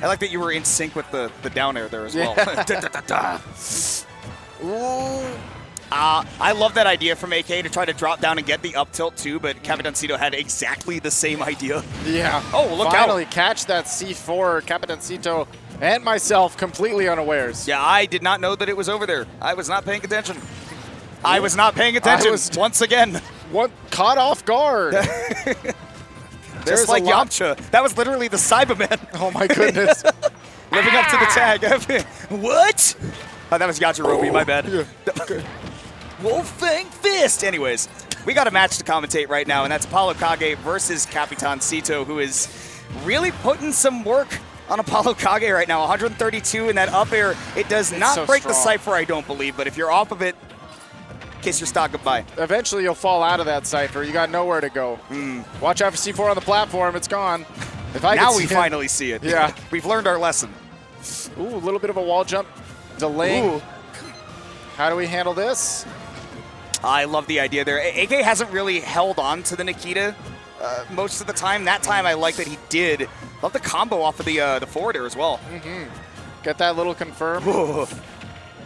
I like that you were in sync with the down air there as well. Ooh. I love that idea from AK to try to drop down and get the up tilt too, but Capitancito had exactly the same idea. Yeah. Oh, look out. Finally catch that C4, Capitancito and myself completely unawares. Yeah, I did not know that it was over there. I was not paying attention. I was not paying attention once again. What? Caught off guard. Just like Yamcha. That was literally the Cyberman. Oh my goodness. Living up to the tag. What? Oh, that was Yajirobe, my bad. Yeah. Wolfang Fist. Anyways, we got a match to commentate right now, and that's Apollo Kage versus Capitancito, who is really putting some work on Apollo Kage right now. 132 in that up air. It does not break the Cypher, I don't believe, but if you're off of it, kiss your stock goodbye. Eventually you'll fall out of that Cypher. You got nowhere to go. Watch out for C4 on the platform. It's gone. Now we finally see it. Yeah. We've learned our lesson. Ooh, a little bit of a wall jump. Delaying. Ooh. How do we handle this? I love the idea there. AK hasn't really held on to the Nikita most of the time. That time I like that he did. Love the combo off of the forward air as well. Get that little confirm.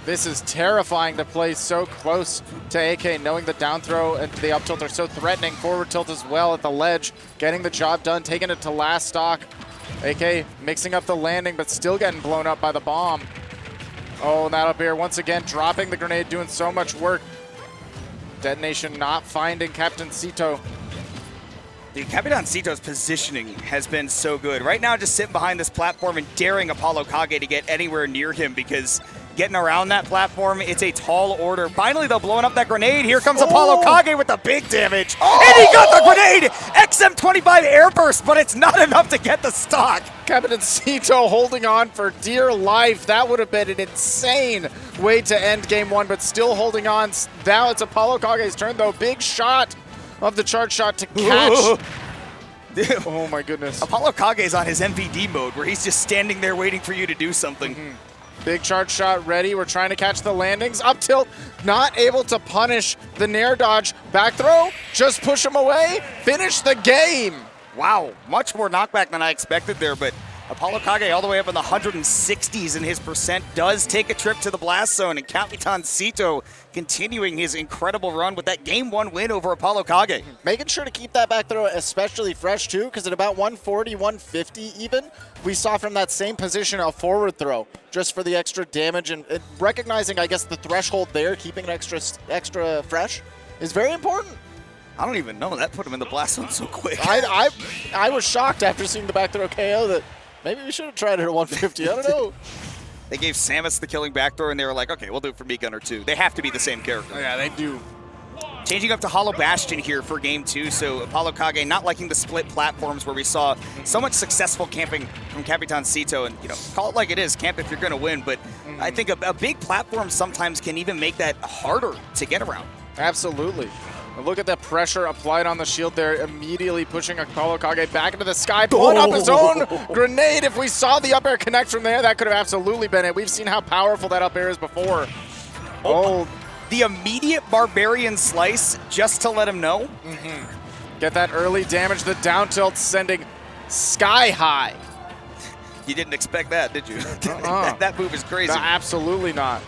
This is terrifying to play so close to AK, knowing the down throw and the up tilt are so threatening. Forward tilt as well at the ledge, getting the job done, taking it to last stock. AK mixing up the landing, but still getting blown up by the bomb. Oh, and that up here once again, dropping the grenade, doing so much work. Detonation not finding Capitancito. Dude, Capitancito's positioning has been so good. Right now, just sitting behind this platform and daring Apollo Kage to get anywhere near him, because getting around that platform, it's a tall order. Finally, they're blowing up that grenade. Here comes Apollo Kage with the big damage. And he got the grenade! XM25 airburst, but it's not enough to get the stock. Capitancito holding on for dear life. That would have been an insane way to end game one, but still holding on. Now it's Apollo Kage's turn, though. Big shot of the charge shot to catch. Oh my goodness. Apollo Kage's on his MVD mode, where he's just standing there waiting for you to do something. Big charge shot ready. We're trying to catch the landings. Up tilt, not able to punish the nair dodge. Back throw, just push him away. Finish the game. Wow, much more knockback than I expected there, but Apollo Kage all the way up in the 160s in his percent does take a trip to the blast zone, and Capitancito continuing his incredible run with that game one win over Apollo Kage. Making sure to keep that back throw especially fresh too, because at about 140, 150 even, we saw from that same position a forward throw just for the extra damage, and recognizing, I guess, the threshold there, keeping it extra fresh is very important. I don't even know. That put him in the blast zone so quick. I was shocked after seeing the back throw KO that maybe we should have tried it at 150. I don't know. They gave Samus the killing back throw, and they were like, okay, we'll do it for Meat Gunner too. They have to be the same character. Yeah, they do. Changing up to Hollow Bastion here for game two, so Apollo Kage not liking the split platforms where we saw so much successful camping from Capitancito, and call it like it is, camp if you're going to win, but I think a big platform sometimes can even make that harder to get around. Absolutely. Look at that pressure applied on the shield there, immediately pushing Apollo Kage back into the sky, pulling up his own grenade. If we saw the up air connect from there, that could have absolutely been it. We've seen how powerful that up air is before. The immediate Barbarian slice, just to let him know. Get that early damage, the down tilt sending sky high. You didn't expect that, did you? That move is crazy. No, absolutely not.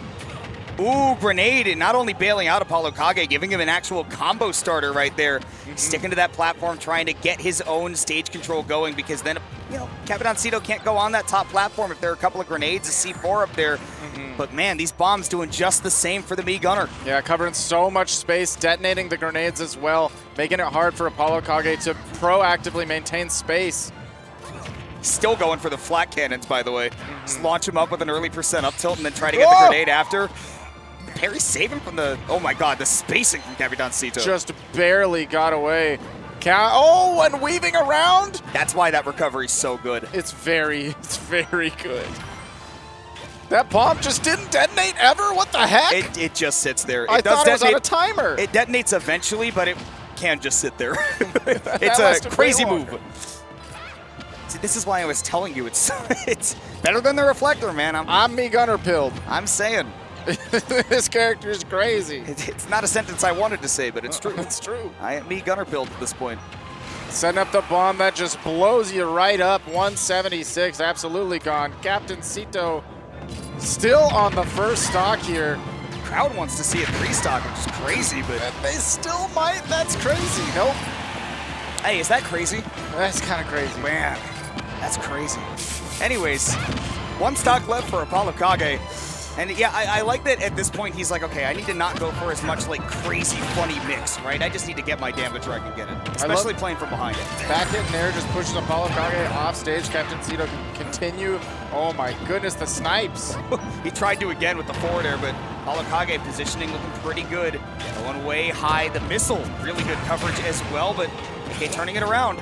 Ooh, grenade, and not only bailing out Apollo Kage, giving him an actual combo starter right there. Sticking to that platform, trying to get his own stage control going, because then you know, Capitancito can't go on that top platform if there are a couple of grenades, a C4 up there. But man, these bombs doing just the same for the Me Gunner. Yeah, covering so much space, detonating the grenades as well, making it hard for Apollo Kage to proactively maintain space. Still going for the flat cannons, by the way. Just launch him up with an early percent up tilt and then try to get the grenade after. Parry saving from the, oh my god, the spacing from Capitancito. Just barely got away. Oh, and weaving around. That's why that recovery is so good. It's very good. That bomb just didn't detonate ever? What the heck? It just sits there. I thought it was on a timer. It detonates eventually, but it can just sit there. It's a crazy move. See, this is why I was telling you it's better than the reflector, man. I'm Me Gunner pilled. I'm saying. This character is crazy. It's not a sentence I wanted to say, but it's true. It's true. I am Me Gunner build at this point. Setting up the bomb that just blows you right up. 176, absolutely gone. Capitancito still on the first stock here. Crowd wants to see a 3-stock, which is crazy, but they still might. That's crazy. Nope. Hey, is that crazy? That's kind of crazy. Man, that's crazy. Anyways, 1 stock left for Apollo Kage. And yeah, I like that at this point he's like, okay, I need to not go for as much like crazy funny mix, right? I just need to get my damage where I can get it, especially playing from behind it. Back hit in there just pushes Apollo Kage off stage. Capitancito can continue. Oh my goodness, the snipes. He tried to again with the forward air, but Apollo Kage positioning looking pretty good. Going way high. The missile, really good coverage as well, but okay, turning it around.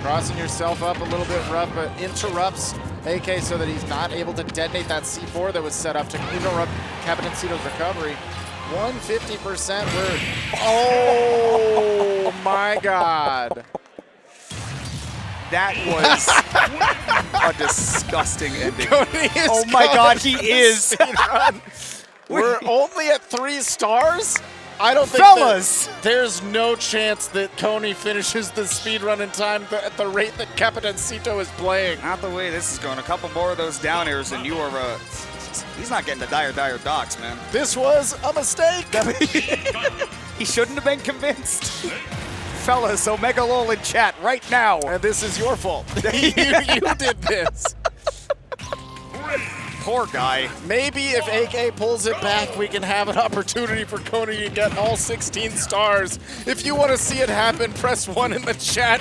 Crossing yourself up a little bit rough, but interrupts AK so that he's not able to detonate that C4 that was set up to interrupt Capitancito's recovery. 150% we're... Oh my god. That was a disgusting ending. Oh my god, he is. We're only at 3 stars? I don't think Fellas! There's no chance that Coney finishes the speed run in time at the rate that Capitancito is playing. Not the way this is going. A couple more of those down airs and you are, he's not getting the dire docks, man. This was a mistake. He shouldn't have been convinced. Fellas, Omega Lol in chat right now. And this is your fault. you did this. Poor guy. Maybe if AK pulls it back, we can have an opportunity for Coney to get all 16 stars. If you want to see it happen, press 1 in the chat.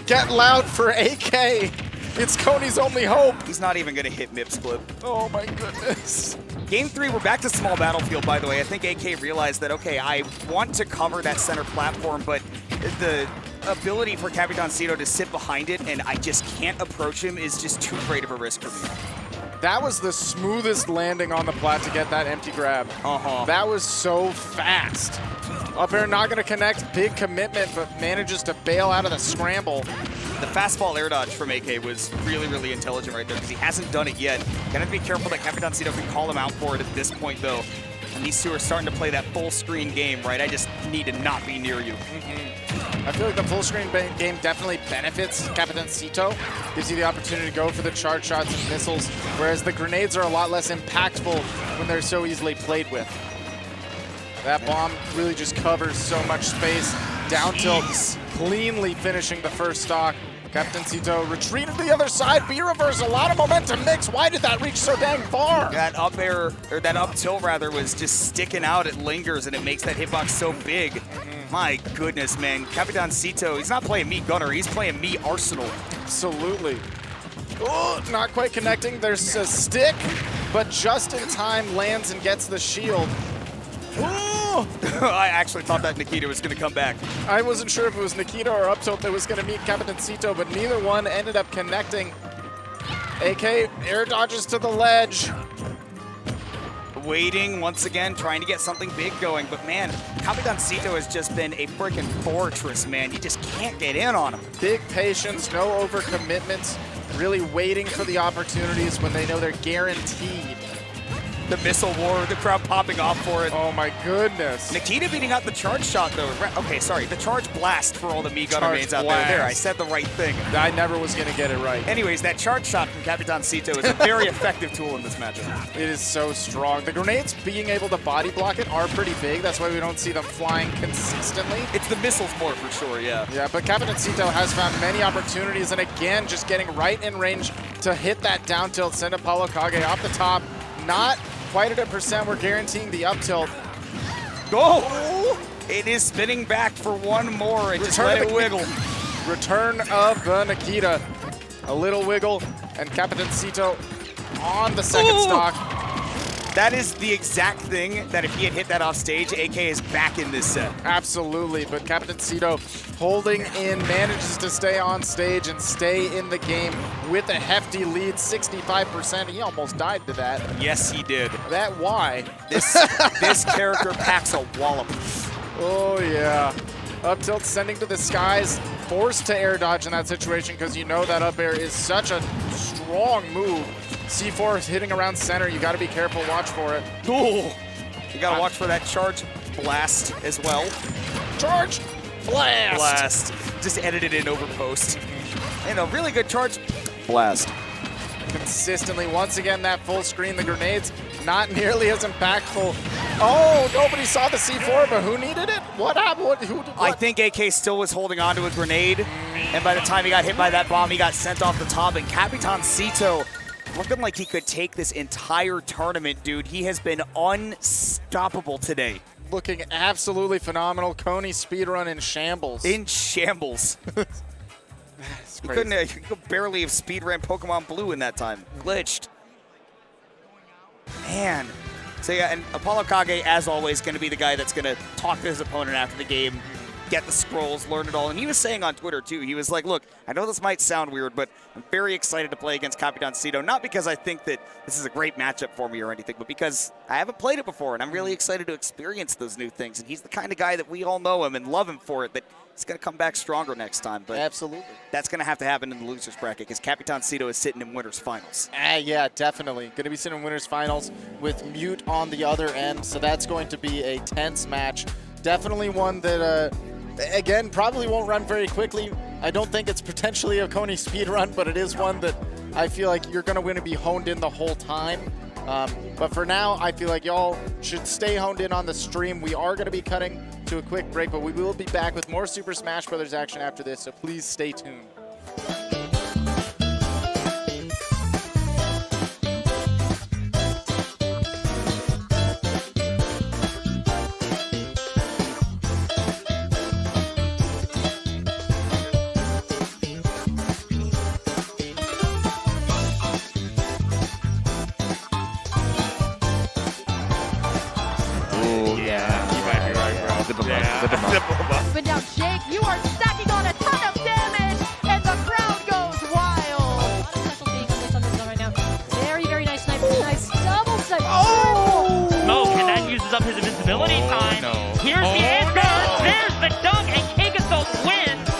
Get loud for AK. It's Coney's only hope. He's not even going to hit Mip's clip. Oh my goodness. Game 3, we're back to small battlefield, by the way. I think AK realized that, okay, I want to cover that center platform, but the ability for Capitancito to sit behind it and I just can't approach him is just too great of a risk for me. That was the smoothest landing on the plat to get that empty grab. That was so fast. Up air not going to connect, big commitment, but manages to bail out of the scramble. The fastball air dodge from AK was really, really intelligent right there because he hasn't done it yet. Gonna be careful that Capitancito can call him out for it at this point though. And these two are starting to play that full screen game, right? I just need to not be near you. I feel like the full screen game definitely benefits Capitancito. Gives you the opportunity to go for the charge shots and missiles, whereas the grenades are a lot less impactful when they're so easily played with. That bomb really just covers so much space. Down tilt, cleanly finishing the first stock. Capitancito retreated to the other side. B-reverse, a lot of momentum mix. Why did that reach so dang far? That up air, or that up tilt rather, was just sticking out. It lingers and it makes that hitbox so big. My goodness, man. Capitancito, he's not playing Me Gunner, he's playing Me Arsenal. Absolutely. Oh, not quite connecting. There's a stick, but just in time lands and gets the shield. Ooh. I actually thought that Nikita was going to come back. I wasn't sure if it was Nikita or up tilt that was going to meet Capitancito, but neither one ended up connecting. AK air dodges to the ledge. Waiting once again, trying to get something big going, but man, Capitancito has just been a freaking fortress, man. You just can't get in on him. Big patience, no overcommitments, really waiting for the opportunities when they know they're guaranteed. The missile war, the crowd popping off for it. Oh my goodness. Nikita beating out the charge shot though. Okay, sorry, the charge blast for all the Mii Gunner Charge mains out blast. there. I said the right thing. I never was going to get it right. Anyways, that charge shot from Capitan Cito is a very effective tool in this matchup. It is so strong. The grenades being able to body block it are pretty big. That's why we don't see them flying consistently. It's the missiles more for sure, yeah. Yeah, but Capitan Cito has found many opportunities, and again, just getting right in range to hit that down tilt, send Apollo Kage off the top. Not quite at a percent. We're guaranteeing the up tilt. Go! It is spinning back for one more and just let it wiggle. Return of the Nikita. A little wiggle, and Capitan Cito on the second stock. That is the exact thing that if he had hit that off stage, AK is back in this set. Absolutely, but Capitan Cito holding in, manages to stay on stage and stay in the game with a hefty lead, 65%. He almost died to that. Yes, he did. That why? This character packs a wallop. Oh yeah. Up tilt sending to the skies, forced to air dodge in that situation because you know that up air is such a strong move. C4 is hitting around center. You got to be careful. Watch for it. Ooh. You got to watch for that charge blast as well. Charge blast. Blast. Just edited in over post. And a really good charge blast. Consistently, once again, that full screen. The grenades not nearly as impactful. Oh, nobody saw the C4, but who needed it? What happened? What? I think AK still was holding on to a grenade, and by the time he got hit by that bomb, he got sent off the top, and Capitan Cito looking like he could take this entire tournament, dude. He has been unstoppable today. Looking absolutely phenomenal. Coney speedrun in shambles. In shambles. You could barely have speedran Pokemon Blue in that time. Glitched. Man. So yeah, and Apollo Kage, as always, going to be the guy that's going to talk to his opponent after the game, get the scrolls, learn it all. And he was saying on Twitter, too, he was like, look, I know this might sound weird, but I'm very excited to play against Capitan Cito. Not because I think that this is a great matchup for me or anything, but because I haven't played it before, and I'm really excited to experience those new things. And he's the kind of guy that we all know him and love him for it, that he's going to come back stronger next time. But absolutely. That's going to have to happen in the losers bracket because Capitan Cito is sitting in winners finals. Yeah, definitely. Going to be sitting in winners finals with Mute on the other end, so that's going to be a tense match. Definitely one that, again, probably won't run very quickly. I don't think it's potentially a Coney speed run, but it is one that I feel like you're going to be honed in the whole time. But for now, I feel like y'all should stay honed in on the stream. We are going to be cutting to a quick break, but we will be back with more Super Smash Bros. Action after this, so please stay tuned. But now, Jake, you are stacking on a ton of damage, and the crowd goes wild. A lot of special being on this zone right now. Very, very nice snipe. Nice double snipe. Oh! Smoke, and that uses up his invincibility time. Here's the answer. There's the dunk, and King Assault wins.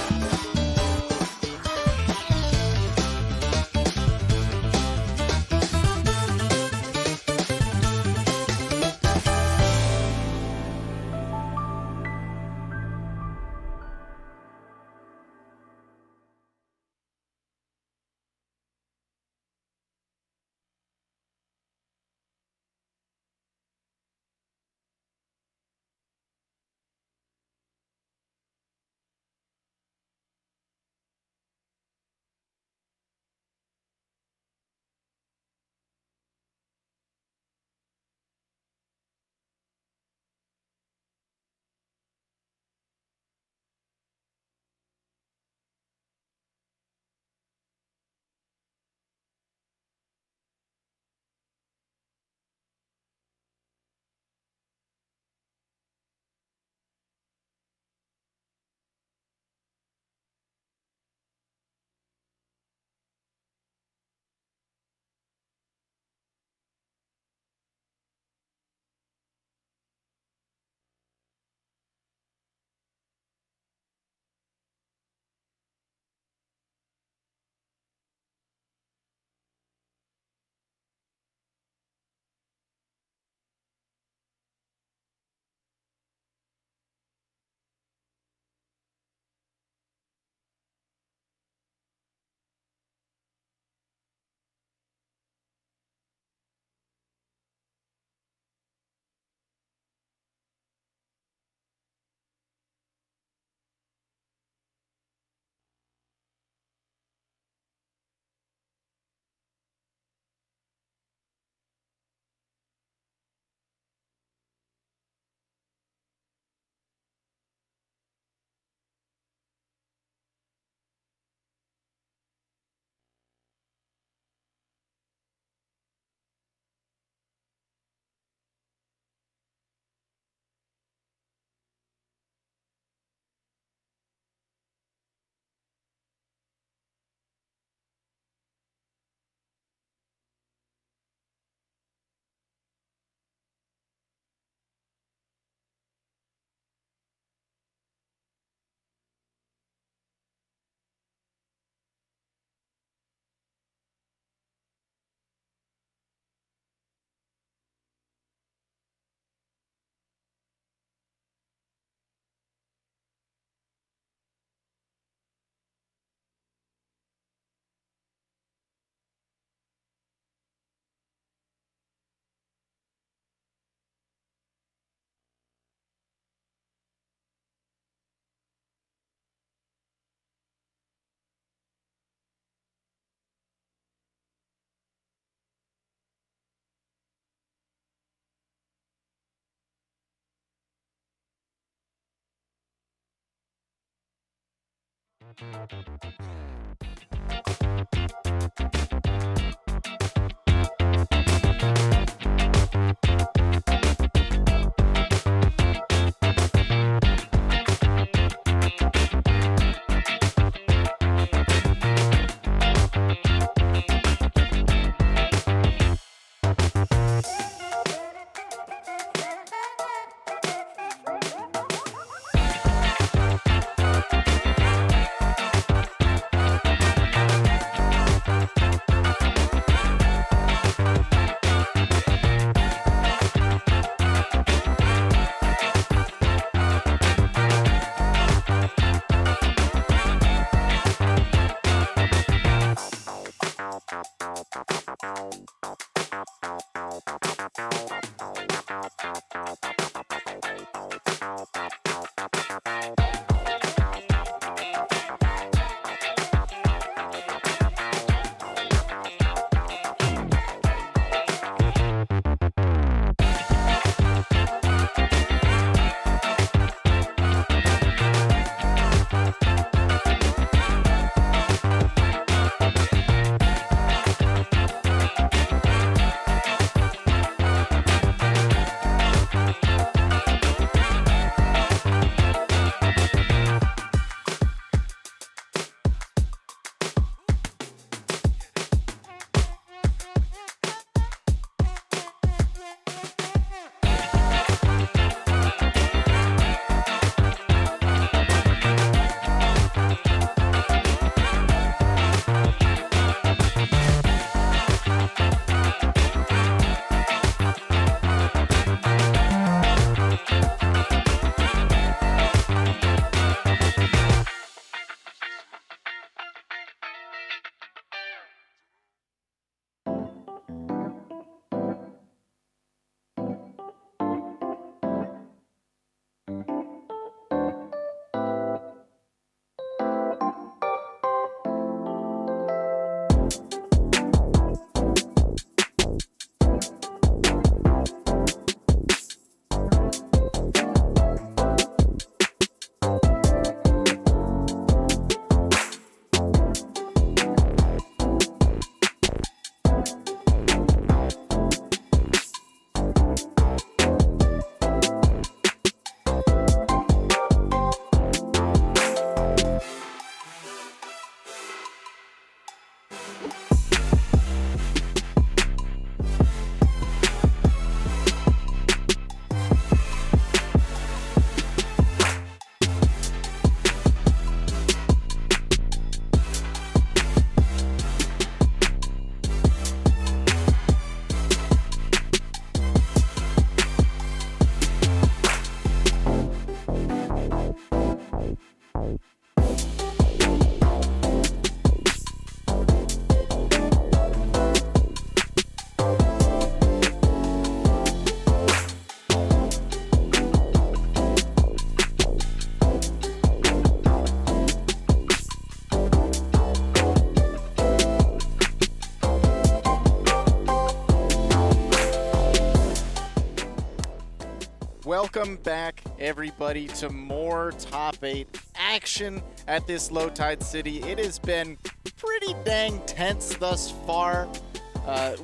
Welcome back, everybody, to more top 8 action at this Low Tide City. It has been pretty dang tense thus far.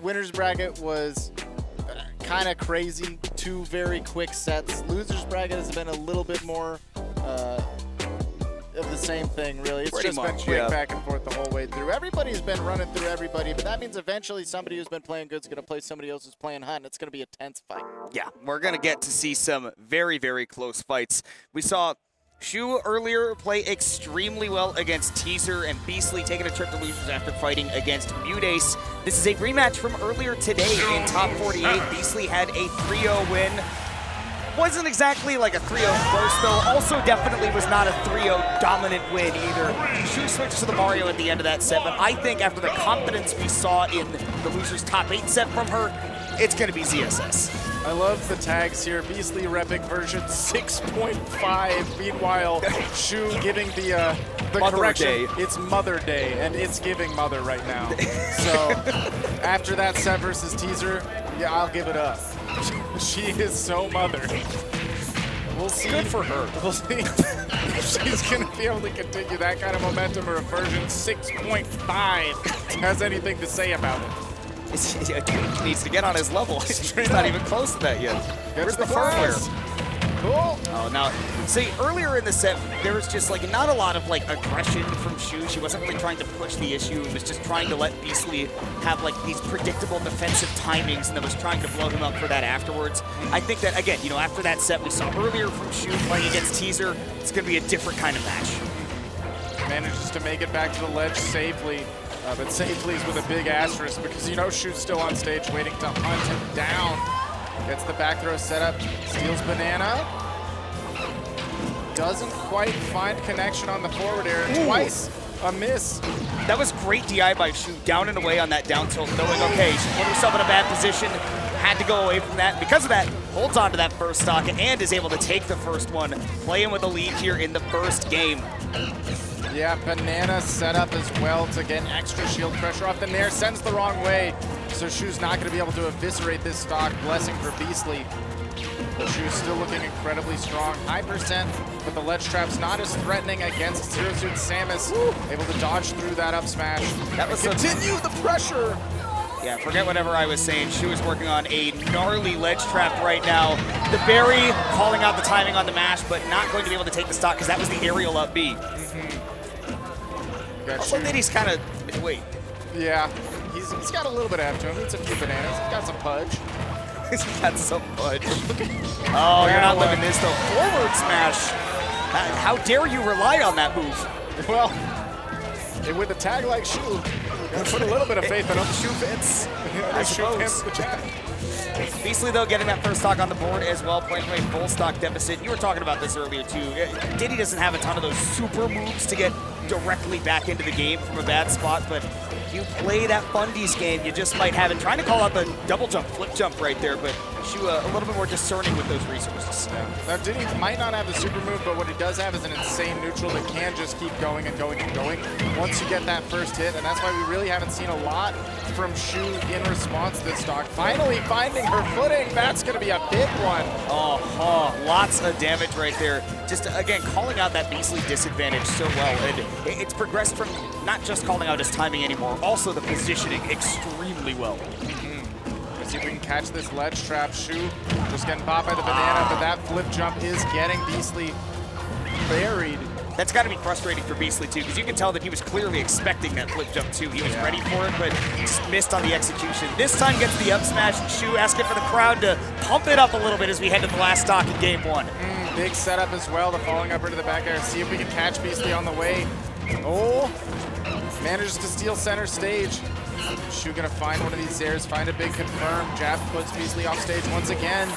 Winner's bracket was kind of crazy. 2 very quick sets. Loser's bracket has been a little bit more of the same thing, really. It's pretty just much, been quick yeah. back and forth the whole way through. Everybody's been running through everybody, but that means eventually somebody who's been playing good is going to play somebody else who's playing hot, and it's going to be a tense fight. Yeah, we're going to get to see some very, very close fights. We saw Shu earlier play extremely well against Teaser, and Beastly taking a trip to losers after fighting against Mutace. This is a rematch from earlier today in Top 48. Beastly had a 3-0 win. Wasn't exactly like a 3-0 close, though. Also definitely was not a 3-0 dominant win either. Shu switched to the Mario at the end of that set, but I think after the confidence we saw in the losers top 8 set from her, it's going to be ZSS. I love the tags here. Beastly repping version 6.5. Meanwhile, Shu giving the Mother correction. Day. It's Mother Day, and it's giving Mother right now. So after that set versus Teaser, yeah, I'll give it up. She is so Mother. We'll see. Good for her. We'll see. She's going to be able to continue that kind of momentum, or a version 6.5 has anything to say about it. He needs to get on his level. He's not even close to that yet. Where's the firmware? Cool. Oh, now, see, earlier in the set, there was just, like, not a lot of, like, aggression from Shu. She wasn't really trying to push the issue. It was just trying to let Beastly have, like, these predictable defensive timings, and then was trying to blow him up for that afterwards. I think that, again, you know, after that set we saw earlier from Shu playing against Teaser, it's going to be a different kind of match. Manages to make it back to the ledge safely. But safely is with a big asterisk, because you know Shu's still on stage waiting to hunt him down. Gets the back throw set up, steals Banana. Doesn't quite find connection on the forward air. Ooh. Twice a miss. That was great DI by Shu, down and away on that down tilt, knowing, okay, she put herself in a bad position, had to go away from that. Because of that, holds on to that first stock and is able to take the first one, playing with a lead here in the first game. Yeah, Banana set up as well to get extra shield pressure off the Nair. Sends the wrong way, so Shu's not going to be able to eviscerate this stock. Blessing for Beastly. But Shu's still looking incredibly strong. High percent, but the ledge trap's not as threatening against Zero Suit Samus. Able to dodge through that up smash. That was continue the pressure. Yeah, forget whatever I was saying. Shu is working on a gnarly ledge trap right now. The berry calling out the timing on the mash, but not going to be able to take the stock because that was the aerial up B. Also, Nitty's kind of, wait. Yeah, he's got a little bit after him. Eats a few bananas. He's got some pudge. He's got some pudge. Oh, you're not living this though. Forward smash. How dare you rely on that move? Well, with a tag like Shu, gotta put a little bit of faith in him. Shu fits. I suppose. Beastly, though, getting that first stock on the board as well, playing from a full stock deficit. You were talking about this earlier, too. Diddy doesn't have a ton of those super moves to get directly back into the game from a bad spot, but if you play that Fundies game, you just might have it. Trying to call out the double jump, flip jump right there, but Shu a little bit more discerning with those resources. Yeah. Now, Diddy might not have the super move, but what he does have is an insane neutral that can just keep going and going and going once you get that first hit, and that's why we really haven't seen a lot from Shu in response to this stock. Finally finding her footing. That's going to be a big one. Lots of damage right there. Just, again, calling out that Beastly disadvantage so well. And it's progressed from not just calling out his timing anymore, also the positioning extremely well. Let's see if we can catch this ledge trap. Shu just getting popped by the banana, but that flip jump is getting Beastly buried. That's got to be frustrating for Beastly, too, because you can tell that he was clearly expecting that flip jump, too. He was ready for it, but just missed on the execution. This time gets the up smash, and Shu asking for the crowd to pump it up a little bit as we head to the last stock in game one. Big setup as well, the falling up into the back air. See if we can catch Beastly on the way. Oh, manages to steal center stage. Shu gonna find one of these airs, find a big confirm. Jab puts Beastly off stage once again.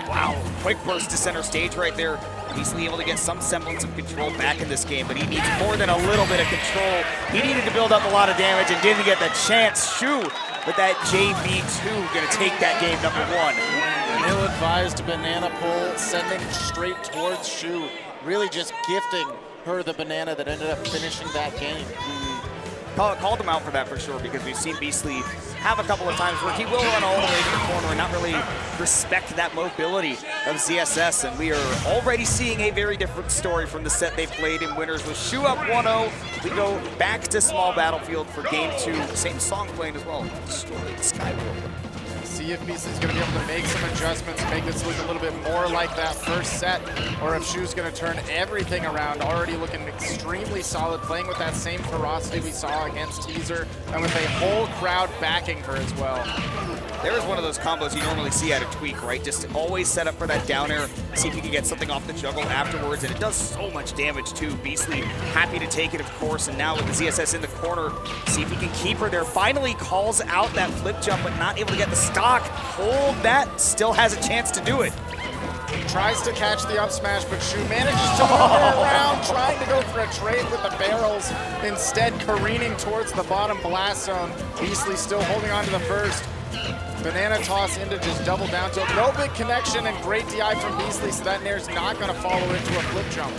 Wow, quick burst to center stage right there. Beastly able to get some semblance of control back in this game, but he needs more than a little bit of control. He needed to build up a lot of damage and didn't get the chance. Shu with that JB2 gonna take that game number one. Ill-advised banana pull, sending straight towards Shu. Really just gifting her the banana that ended up finishing that game. Called him out for that for sure, because we've seen Beastly have a couple of times where he will run all the way to the corner and not really respect that mobility of ZSS, and we are already seeing a very different story from the set they played in winners with Shu up 1-0. We go back to small battlefield for game two. Same song playing as well, Destroyed Skyworld. See if Beastly's going to be able to make some adjustments, make this look a little bit more like that first set, or if Shu's going to turn everything around. Already looking extremely solid, playing with that same ferocity we saw against Teaser, and with a whole crowd backing her as well. There is one of those combos you normally see out of Tweak, right? Just always set up for that down air, see if you can get something off the juggle afterwards, and it does so much damage too. Beastly happy to take it, of course, and now with the ZSS in the corner, see if he can keep her there. Finally calls out that flip jump, but not able to get the stock. Hold that, still has a chance to do it. Tries to catch the up smash, but Shu manages to move her around, trying to go for a trade with the barrels, instead careening towards the bottom blast zone. Beastly still holding on to the first. Banana toss into just double down tilt. No big connection and great DI from Beastly, so that Nair's not going to follow into a flip jump.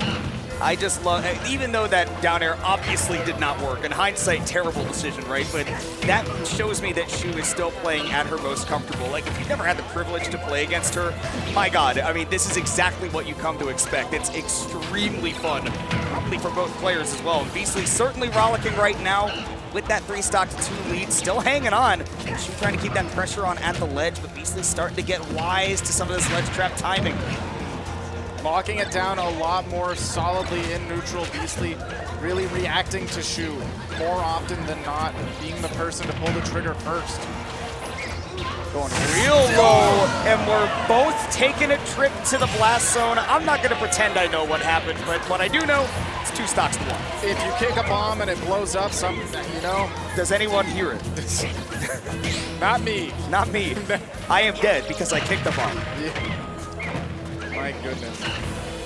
I just love, even though that down air obviously did not work, in hindsight, terrible decision, right? But that shows me that Shu is still playing at her most comfortable. Like, if you've never had the privilege to play against her, my God, I mean, this is exactly what you come to expect. It's extremely fun, probably for both players as well. And Beastly certainly rollicking right now with that 3-stock to 2 lead, still hanging on. Shu trying to keep that pressure on at the ledge, but Beastly's starting to get wise to some of this ledge trap timing. Locking it down a lot more solidly in neutral. Beastly really reacting to Shu more often than not, being the person to pull the trigger first. Going real low, and we're both taking a trip to the blast zone. I'm not gonna pretend I know what happened, but what I do know, it's 2 stocks to 1. If you kick a bomb and it blows up, you know. Does anyone hear it? Not me. Not me. I am dead because I kicked the bomb. Yeah. My goodness.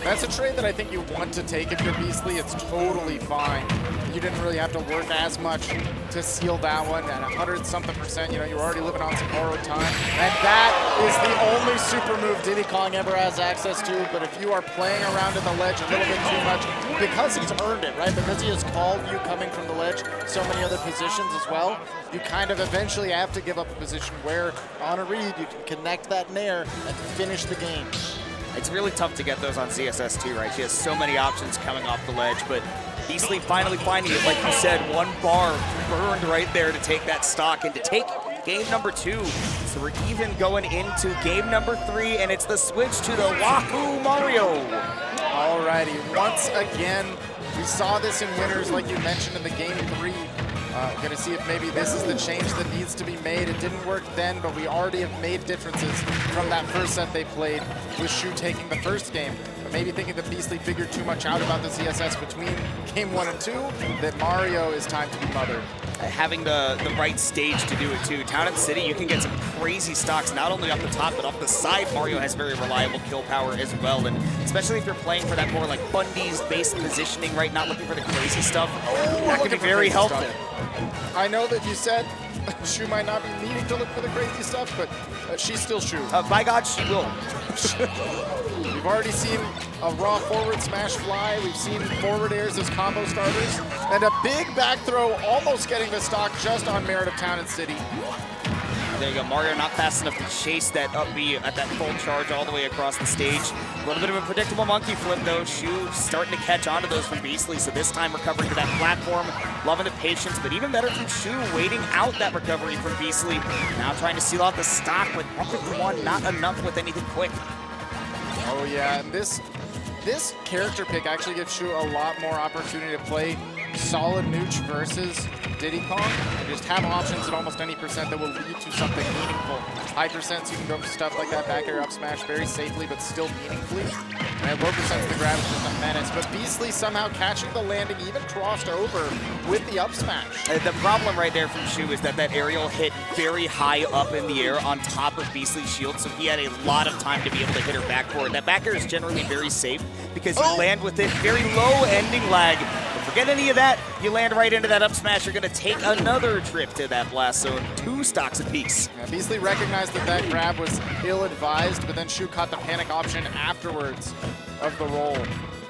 That's a trade that I think you want to take if you're Beastly. It's totally fine. You didn't really have to work as much to seal that one at 100-something%. You know, you're already living on some borrowed time. And that is the only super move Diddy Kong ever has access to. But if you are playing around at the ledge a little bit too much, because he's earned it, right? Because he has called you coming from the ledge so many other positions as well, you kind of eventually have to give up a position where on a read you can connect that nair and finish the game. It's really tough to get those on CSS too, right? She has so many options coming off the ledge, but Beastly finally finding it, like you said, 1 bar burned right there to take that stock and to take game number 2. So we're even going into game number 3, and it's the switch to the Wahoo Mario. Alrighty, once again, we saw this in winners, like you mentioned in the game 3. Going to see if maybe this is the change that needs to be made. It didn't work then, but we already have made differences from that first set they played with Shu taking the first game. But maybe thinking that Beastly figured too much out about the CSS between game 1 and 2, that Mario is time to be mothered. Having the right stage to do it too. Town and City, you can get some crazy stocks, not only off the top, but off the side. Mario has very reliable kill power as well, and especially if you're playing for that more like Bundy's based positioning, right? Not looking for the crazy stuff. That could be very helpful. I know that you said Shu might not be needing to look for the crazy stuff, but she's still Shu. By God, she will. We've already seen a raw forward smash fly. We've seen forward airs as combo starters. And a big back throw almost getting the stock just on merit of Town and City. There you go, Mario not fast enough to chase that up B at that full charge all the way across the stage. A little bit of a predictable monkey flip though. Shu starting to catch onto those from Beastly, so this time recovering to that platform. Loving the patience, but even better from Shu, waiting out that recovery from Beastly. Now trying to seal out the stock, but 151, not enough with anything quick. Oh yeah, and this character pick actually gives Shu a lot more opportunity to play solid nooch versus Diddy Kong, and just have options at almost any percent that will lead to something meaningful. High percents, you can go for stuff like that back air up smash very safely, but still meaningfully. And at low percents, the grab is just a menace. But Beastly somehow catching the landing, even crossed over with the up smash. The problem right there from Shu is that that aerial hit very high up in the air on top of Beastly's shield, so he had a lot of time to be able to hit her back forward. That back air is generally very safe because you land with it, very low ending lag. Forget any of that. You land right into that up smash. You're going to take another trip to that blast zone. 2 stocks apiece. Yeah, Beastly recognized that that grab was ill-advised, but then Shu caught the panic option afterwards of the roll.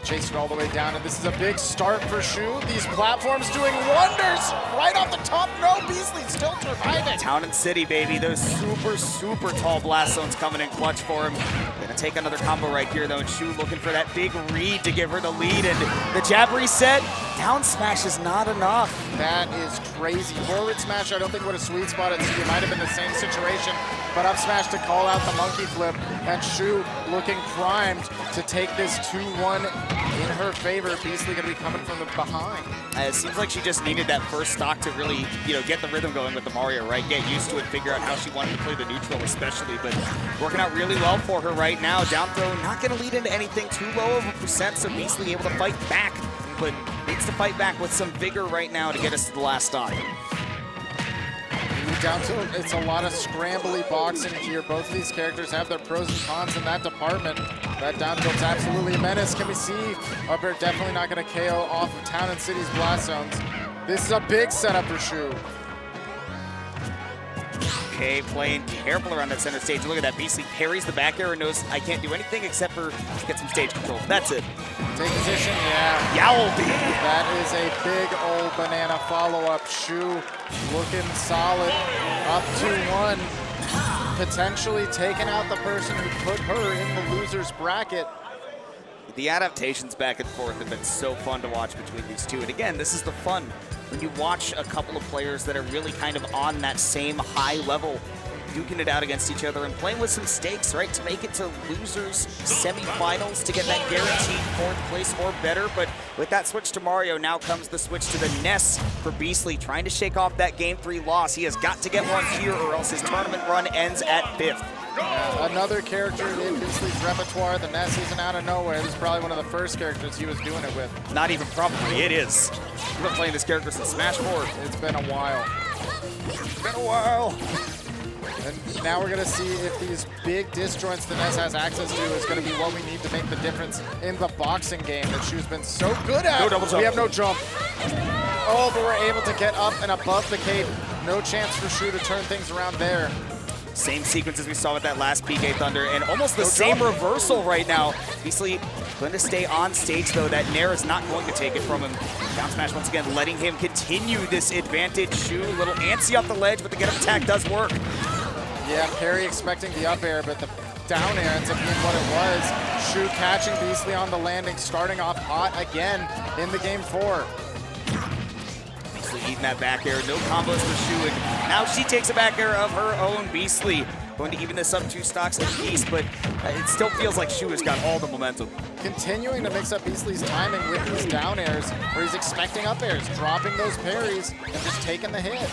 Chased it all the way down, and this is a big start for Shu. These platforms doing wonders right off the top. No, Beastly still surviving. Town and City, baby. Those super, super tall blast zones coming in clutch for him. Gonna take another combo right here, though, and Shu looking for that big read to give her the lead, and the jab reset. Down smash is not enough. That is crazy. Forward smash, I don't think would have sweet spotted. It might have been the same situation, but up smash to call out the monkey flip, and Shu looking primed to take this 2-1 in her favor. Beastly gonna be coming from the behind. It seems like she just needed that first stock to really, get the rhythm going with the Mario, right? Get used to it, figure out how she wanted to play the neutral especially, but working out really well for her right now. Down throw not gonna lead into anything too low of a percent, so Beastly able to fight back, but needs to fight back with some vigor right now to get us to the last stock. Down to it's a lot of scrambly boxing here. Both of these characters have their pros and cons in that department. That down tilt's absolutely a menace. Can we see? Up air definitely not going to KO off of Town and City's blast zones. This is a big setup for Shu. Okay, playing careful around that center stage. Look at that. Beastly parries the back air and knows I can't do anything except for get some stage control. That's it. Take position, yeah. Yowlby. That is a big old banana follow-up. Shu looking solid. Up 2-1. Potentially taking out the person who put her in the loser's bracket. The adaptations back and forth have been so fun to watch between these two. And again, this is the fun when you watch a couple of players that are really kind of on that same high level, duking it out against each other and playing with some stakes, right? To make it to losers semifinals to get that guaranteed 4th place or better. But with that switch to Mario, now comes the switch to the Ness for Beastly, trying to shake off that Game 3 loss. He has got to get one here or else his tournament run ends at 5th. Another character in Beastly's repertoire. The Ness isn't out of nowhere. This is probably one of the first characters he was doing it with. Not even probably, it is. We've been playing this character since Smash 4. It's been a while. It's been a while. And now we're going to see if these big disjoints the Ness has access to is going to be what we need to make the difference in the boxing game that Shu's been so good at. No double jump. We have no jump. Oh, but we're able to get up and above the cape. No chance for Shu to turn things around there. Same sequence as we saw with that last PK Thunder, and almost the same reversal right now. Beastly going to stay on stage, though. That Nair is not going to take it from him. Down smash once again, letting him continue this advantage. Shu, a little antsy off the ledge, but the get-up attack does work. Yeah, Perry expecting the up air, but the down air ends up being what it was. Shu catching Beastly on the landing, starting off hot again in the Game 4. Eating that back air, no combos for Shu, and now she takes a back air of her own. Beastly going to even this up 2 stocks apiece, but it still feels like Shu has got all the momentum. Continuing to mix up Beastly's timing with these down airs, where he's expecting up airs, dropping those parries, and just taking the hit.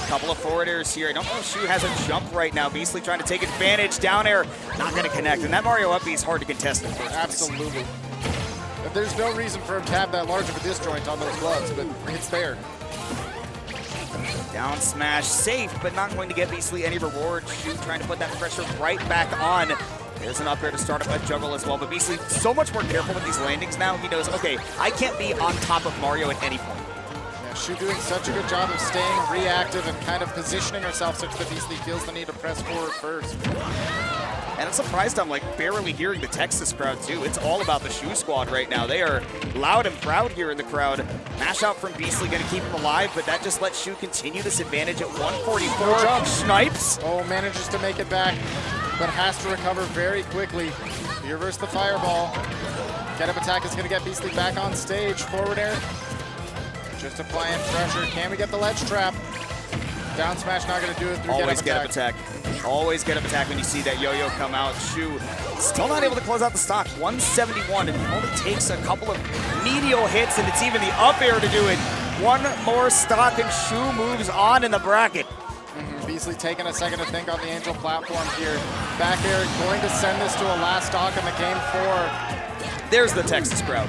Couple of forward airs here. I don't know if Shu has a jump right now. Beastly trying to take advantage. Down air, not going to connect, and that Mario up B is hard to contest. Absolutely. There's no reason for him to have that large of a disjoint on those gloves, but it's there. Down smash, safe, but not going to get Beastly any reward. Shu trying to put that pressure right back on. There's an up air to start up a juggle as well, but Beastly so much more careful with these landings now. He knows, okay, I can't be on top of Mario at any point. Yeah, Shu doing such a good job of staying reactive and kind of positioning herself such that Beastly feels the need to press forward first. And I'm surprised I'm like barely hearing the Texas crowd too. It's all about the Shu squad right now. They are loud and proud here in the crowd. Mash out from Beastly going to keep him alive, but that just lets Shu continue this advantage at 144. Snipes. Oh, manages to make it back, but has to recover very quickly. He reversed the fireball. Get up attack is going to get Beastly back on stage. Forward air. Just applying pressure. Can we get the ledge trap? Down smash not going to do it through Always get up attack. Always get up attack when you see that yo-yo come out. Shu still not able to close out the stock. 171, and it only takes a couple of medial hits, and it's even the up air to do it. One more stock, and Shu moves on in the bracket. Beastly taking a second to think on the Angel platform here. Back air going to send this to a last stock in the Game 4. There's the Texas crowd.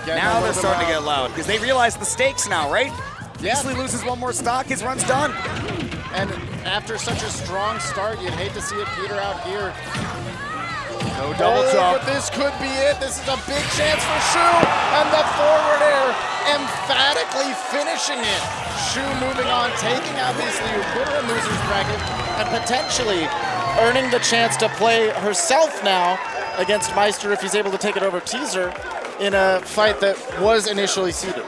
Now they're starting to get loud because they realize the stakes now, right? Yeah. Beastly loses one more stock, his run's done. And after such a strong start, you'd hate to see it peter out here. No double jump. But this could be it. This is a big chance for Shu, and the forward air emphatically finishing it. Shu moving on, taking out Beastly, who put her in loser's bracket, and potentially earning the chance to play herself now against Meister if he's able to take it over Teaser in a fight that was initially seeded.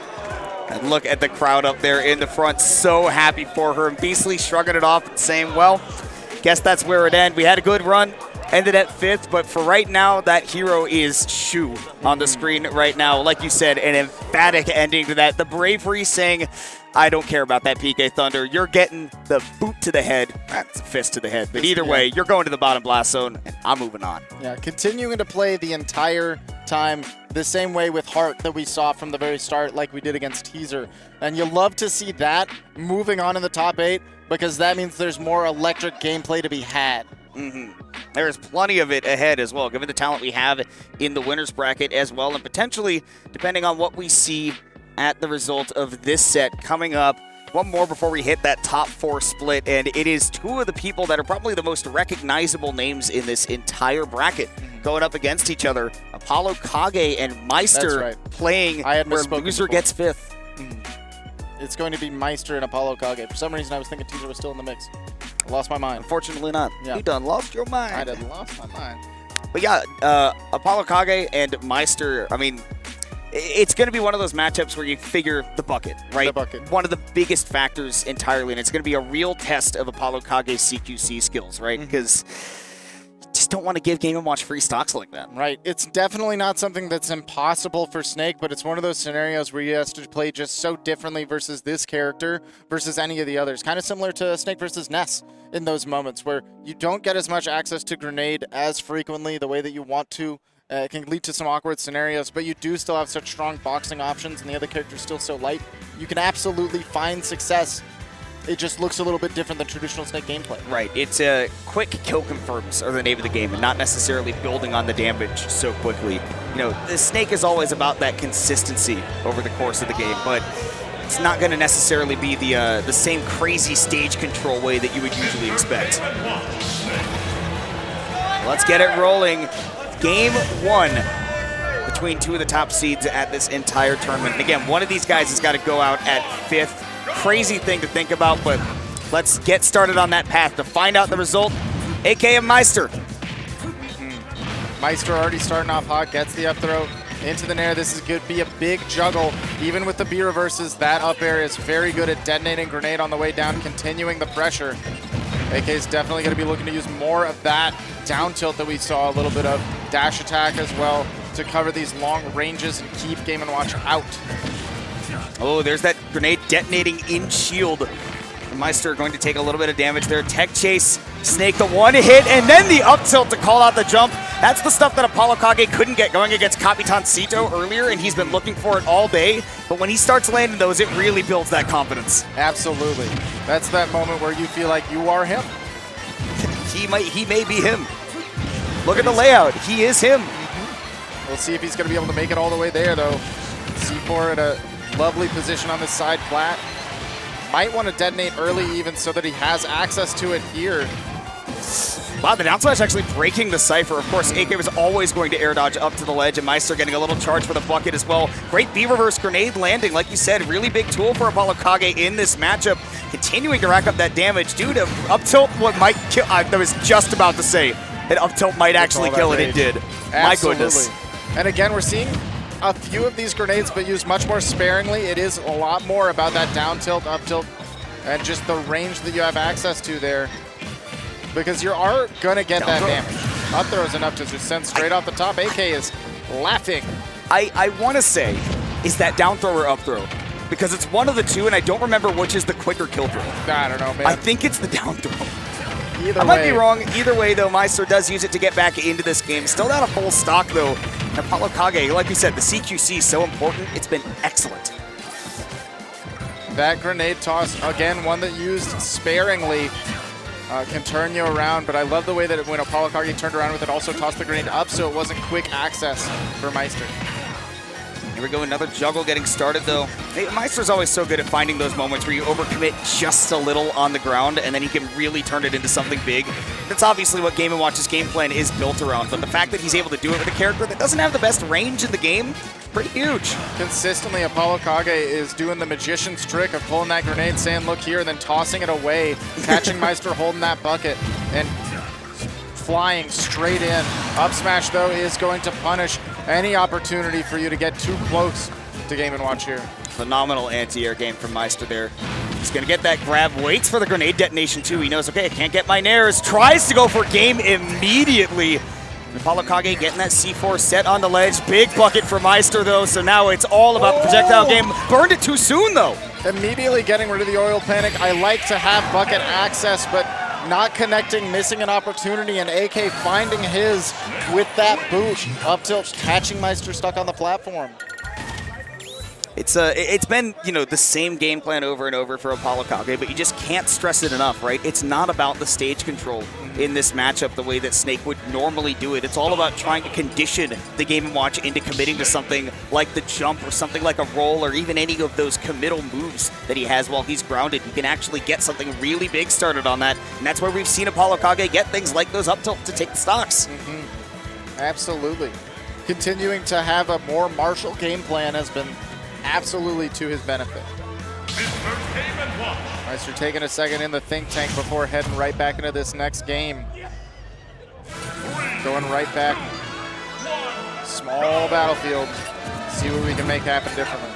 And look at the crowd up there in the front, so happy for her. And Beastly shrugging it off and saying, well, guess that's where it ended. We had a good run, ended at 5th, but for right now, that hero is Shu on the screen right now. Like you said, an emphatic ending to that. The bravery saying, I don't care about that PK Thunder. You're getting the boot to the head. That's a fist to the head. But either way, you're going to the bottom blast zone, and I'm moving on. Yeah, continuing to play the entire time the same way with Heart that we saw from the very start, like we did against Teaser. And you love to see that moving on in the top 8 because that means there's more electric gameplay to be had. There's plenty of it ahead as well, given the talent we have in the winner's bracket as well, and potentially, depending on what we see at the result of this set coming up, one more before we hit that top 4 split, and it is 2 of the people that are probably the most recognizable names in this entire bracket going up against each other. Apollo Kage and Meister playing where loser gets 5th. It's going to be Meister and Apollo Kage. For some reason, I was thinking Teaser was still in the mix. I lost my mind. Unfortunately not. Yeah. You done lost your mind. I done lost my mind. But yeah, Apollo Kage and Meister, I mean, it's going to be one of those matchups where you figure the bucket, right? The bucket. One of the biggest factors entirely, and it's going to be a real test of Apollo Kage's CQC skills, right? Because just don't want to give Game & Watch free stocks like that. Right. It's definitely not something that's impossible for Snake, but it's one of those scenarios where he has to play just so differently versus this character versus any of the others. Kind of similar to Snake versus Ness in those moments where you don't get as much access to Grenade as frequently the way that you want to. It can lead to some awkward scenarios, but you do still have such strong boxing options and the other character's still so light. You can absolutely find success. It just looks a little bit different than traditional Snake gameplay. Right. It's quick kill confirms are the name of the game and not necessarily building on the damage so quickly. You know, the Snake is always about that consistency over the course of the game, but it's not going to necessarily be the same crazy stage control way that you would usually expect. Let's get it rolling. Game 1 between two of the top seeds at this entire tournament. And again, one of these guys has got to go out at 5th. Crazy thing to think about, but let's get started on that path to find out the result. AK and Meister. Meister already starting off hot, gets the up throw into the nair. This is going to be a big juggle. Even with the B reverses, that up air is very good at detonating Grenade on the way down, continuing the pressure. AK is definitely going to be looking to use more of that down tilt that we saw, a little bit of dash attack as well to cover these long ranges and keep Game & Watch out. Oh, there's that Grenade detonating in shield. Meister going to take a little bit of damage there. Tech chase, Snake the one hit, and then the up tilt to call out the jump. That's the stuff that Apollo Kage couldn't get going against Kapitan Sito earlier, and he's been looking for it all day. But when he starts landing those, it really builds that confidence. Absolutely. That's that moment where you feel like you are him. He may be him. Look at the layout. He is him. We'll see if he's going to be able to make it all the way there, though. C4 at a lovely position on this side flat. Might want to detonate early even so that he has access to it here. Wow, the down smash actually breaking the Cypher. Of course, AK was always going to air dodge up to the ledge, and Meister getting a little charge for the bucket as well. Great B-reverse Grenade landing, like you said, really big tool for Apollo Kage in this matchup. Continuing to rack up that damage. Dude, up tilt what might kill, I was just about to say, that up tilt might actually kill it, it did. Absolutely. My goodness. And again, we're seeing a few of these grenades, but used much more sparingly. It is a lot more about that down tilt, up tilt, and just the range that you have access to there. Because you are going to get that damage. Up throw is enough to just send straight off the top. AK is laughing. I want to say, is that down throw or up throw? Because it's one of the two, and I don't remember which is the quicker kill throw. I don't know, man. I think it's the down throw. Either I might be wrong. Either way, though, Meister does use it to get back into this game. Still not a full stock, though. And Apollo Kage, like we said, the CQC is so important. It's been excellent. That grenade toss, again, one that used sparingly, can turn you around. But I love the way that when Apollo Kage turned around with it, also tossed the grenade up so it wasn't quick access for Meister. Here we go, another juggle getting started, though. Hey, Meister's always so good at finding those moments where you overcommit just a little on the ground, and then he can really turn it into something big. That's obviously what Game & Watch's game plan is built around, but the fact that he's able to do it with a character that doesn't have the best range in the game, pretty huge. Consistently, Apollo Kage is doing the magician's trick of pulling that grenade, saying, look here, then tossing it away, catching Meister holding that bucket, and flying straight in. Up smash, though, is going to punish any opportunity for you to get too close to Game & Watch here. Phenomenal anti-air game from Meister there. He's going to get that grab, waits for the grenade detonation too. He knows, okay, I can't get my nairs. Tries to go for game immediately. And Apollo Kage getting that C4 set on the ledge. Big bucket for Meister though, so now it's all about the projectile game. Burned it too soon though. Immediately getting rid of the oil panic. I like to have bucket access, but not connecting, missing an opportunity, and AK finding his with that boot. Up tilt, catching Meister stuck on the platform. It's been, you know, the same game plan over and over for Apollo Kage, but you just can't stress it enough, right? It's not about the stage control in this matchup the way that Snake would normally do it. It's all about trying to condition the Game & Watch into committing to something like the jump or something like a roll or even any of those committal moves that he has while he's grounded. He can actually get something really big started on that, and that's where we've seen Apollo Kage get things like those up tilt to take the stocks. Absolutely. Continuing to have a more martial game plan has been absolutely to his benefit. Meister taking a second in the think tank before heading right back into this next game. Going right back. Small battlefield. See what we can make happen differently.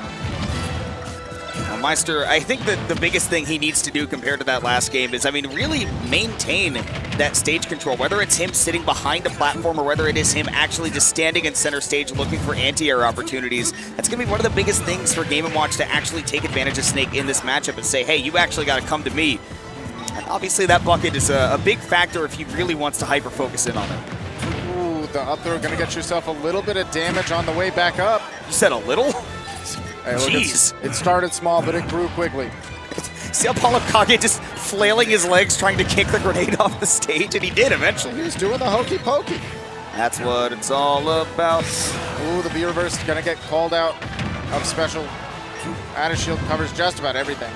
Well, Meister, I think that the biggest thing he needs to do compared to that last game is, I mean, really maintain that stage control, whether it's him sitting behind a platform or whether it is him actually just standing in center stage looking for anti-air opportunities. That's going to be one of the biggest things for Game & Watch to actually take advantage of Snake in this matchup and say, hey, you actually got to come to me. And obviously that bucket is a big factor if he really wants to hyper-focus in on it. Ooh, the up throw going to get yourself a little bit of damage on the way back up. You said a little? Hey, look, jeez. It started small, but it grew quickly. See Apollo Kage just flailing his legs trying to kick the grenade off the stage, and he did eventually. He was doing the hokey pokey. That's what it's all about. Ooh, the B reverse is going to get called out of special. Out of shield covers just about everything.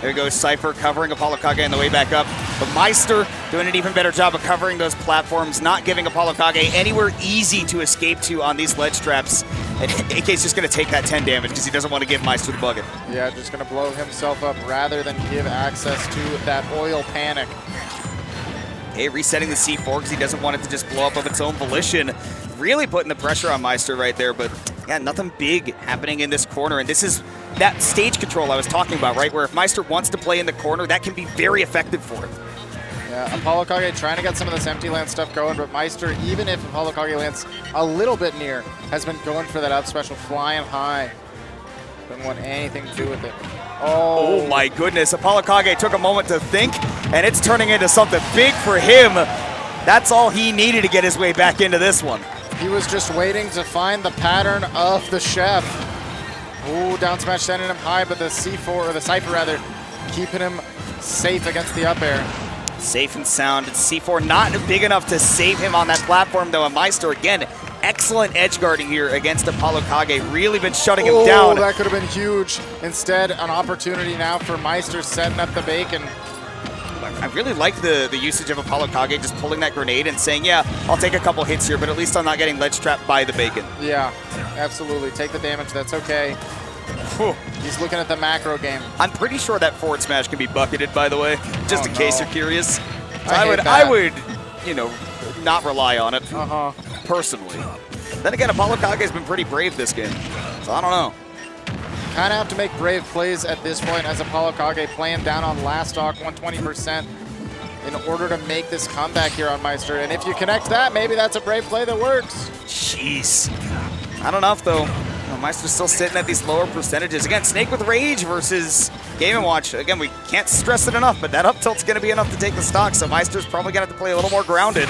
There goes Cypher covering Apollo Kage on the way back up. But Meister doing an even better job of covering those platforms, not giving Apollo Kage anywhere easy to escape to on these ledge traps. And AK's just going to take that 10 damage because he doesn't want to give Meister the bucket. Yeah, just going to blow himself up rather than give access to that oil panic. Hey, resetting the C4 because he doesn't want it to just blow up of its own volition. Really putting the pressure on Meister right there, but yeah, nothing big happening in this corner. And this is that stage control I was talking about, right? Where if Meister wants to play in the corner, that can be very effective for him. Yeah, Apollo Kage trying to get some of this empty land stuff going, but Meister, even if Apollo Kage lands a little bit near, has been going for that up special, flying high. Doesn't want anything to do with it. Oh my goodness, Apollo Kage took a moment to think, and it's turning into something big for him. That's all he needed to get his way back into this one. He was just waiting to find the pattern of the chef. Ooh, down smash sending him high, but the C4, or the Cypher rather, keeping him safe against the up air. Safe and sound. C4 not big enough to save him on that platform, though. And Meister, again, excellent edge guarding here against Apollo Kage. Really been shutting him down. That could have been huge. Instead, an opportunity now for Meister setting up the bacon. I really like the usage of Apollo Kage just pulling that grenade and saying, yeah, I'll take a couple hits here, but at least I'm not getting ledge trapped by the bacon. Yeah, absolutely. Take the damage. That's okay. Whew. He's looking at the macro game. I'm pretty sure that forward smash can be bucketed, by the way, just in case you're curious. So I would, you know, not rely on it personally. Then again, Apollo Kage has been pretty brave this game, so I don't know. Kind of have to make brave plays at this point as Apollo Kage playing down on last stock, 120%, in order to make this comeback here on Meister. And if you connect that, maybe that's a brave play that works. Jeez. Not enough, though. Meister's still sitting at these lower percentages. Again, Snake with Rage versus Game & Watch. Again, we can't stress it enough, but that up tilt's going to be enough to take the stock, so Meister's probably going to have to play a little more grounded.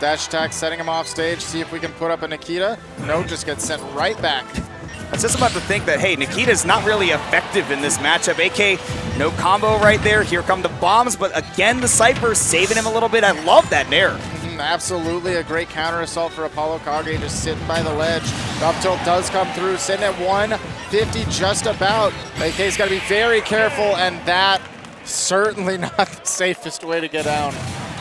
Dash attack setting him off stage. See if we can put up a Nikita. No, just gets sent right back. I was just about to think that, hey, Nikita's not really effective in this matchup. AK, no combo right there. Here come the bombs, but again, the Cypher saving him a little bit. I love that nair. Absolutely a great counter assault for Apollo Kage, just sitting by the ledge. The up tilt does come through, sitting at 150 just about. AK's got to be very careful, and that certainly not the safest way to get down.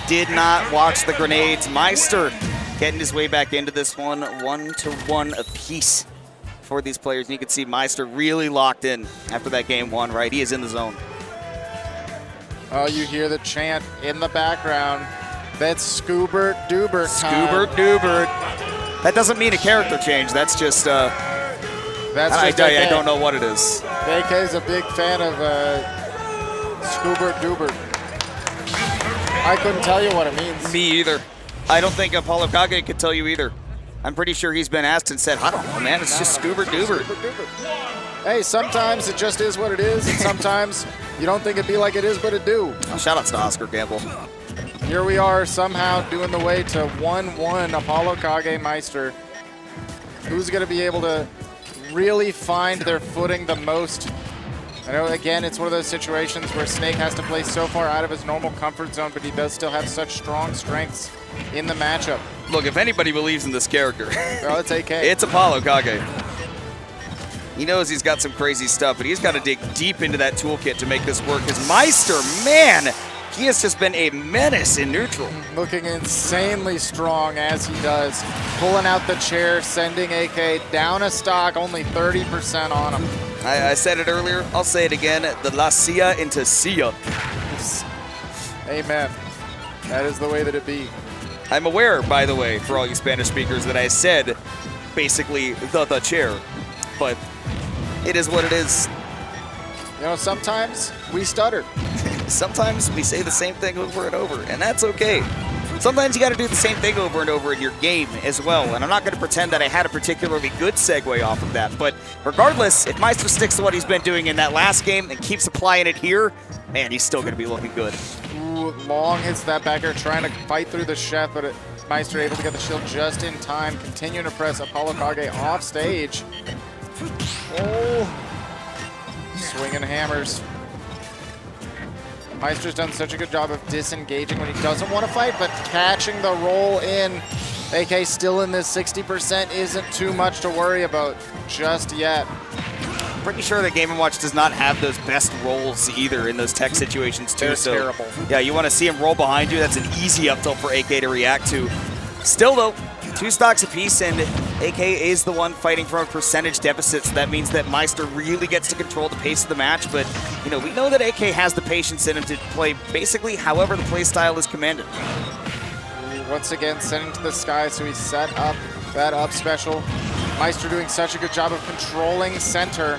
Did not watch the grenades. Meister getting his way back into this one, 1-1 apiece for these players. And you can see Meister really locked in after that game one, right? He is in the zone. Oh, you hear the chant in the background. That's Scoobert Doobert time. Scoobert Doobert. That doesn't mean a character change. That's just, I don't know what it is. AK's a big fan of Scoobert Doobert. I couldn't tell you what it means. Me either. I don't think Apollo Kage could tell you either. I'm pretty sure he's been asked and said, I don't know, man. It's just Scoobert Doobert. Hey, sometimes it just is what it is, and sometimes you don't think it'd be like it is, but it do. Oh, shout outs to Oscar Gamble. Here we are somehow doing the way to 1-1 Apollo Kage Meister. Who's going to be able to really find their footing the most? I know, again, it's one of those situations where Snake has to play so far out of his normal comfort zone, but he does still have such strong strengths in the matchup. Look, if anybody believes in this character, well, it's AK. It's Apollo Kage. He knows he's got some crazy stuff, but he's got to dig deep into that toolkit to make this work. His Meister, man, he has just been a menace in neutral. Looking insanely strong as he does. Pulling out the chair, sending AK down a stock, only 30% on him. I said it earlier. I'll say it again. The La Cia into Cia. Amen. That is the way that it be. I'm aware, by the way, for all you Spanish speakers, that I said basically the chair, but it is what it is. You know, sometimes we stutter. Sometimes we say the same thing over and over, and that's okay. Sometimes you got to do the same thing over and over in your game as well, and I'm not going to pretend that I had a particularly good segue off of that, but regardless, if Meister sticks to what he's been doing in that last game and keeps applying it here, man, he's still going to be looking good. Ooh, long hits that back air, trying to fight through the chef, but Meister able to get the shield just in time, continuing to press Apollo Kage off stage. Oh, swinging hammers. Meister's done such a good job of disengaging when he doesn't want to fight, but catching the roll in. AK still in this 60% isn't too much to worry about just yet. Pretty sure that Game & Watch does not have those best rolls either in those tech situations too. They're terrible. Yeah, you want to see him roll behind you. That's an easy up tilt for AK to react to. Still though, 2 stocks apiece, and AK is the one fighting from a percentage deficit, so that means that Meister really gets to control the pace of the match, but you know, we know that AK has the patience in him to play basically however the play style is commanded. Once again, sending to the sky, so he set up that up special. Meister doing such a good job of controlling center.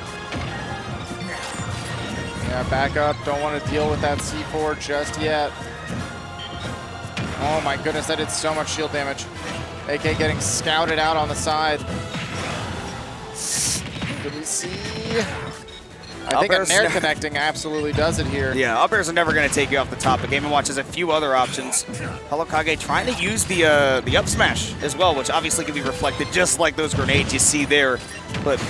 Yeah, back up, don't want to deal with that C4 just yet. Oh my goodness, that did so much shield damage. AK getting scouted out on the side. Can we see? I think a Nair connecting absolutely does it here. Yeah, up airs are never going to take you off the top. The Game & Watch has a few other options. Apollo Kage trying to use the up smash as well, which obviously can be reflected just like those grenades you see there. But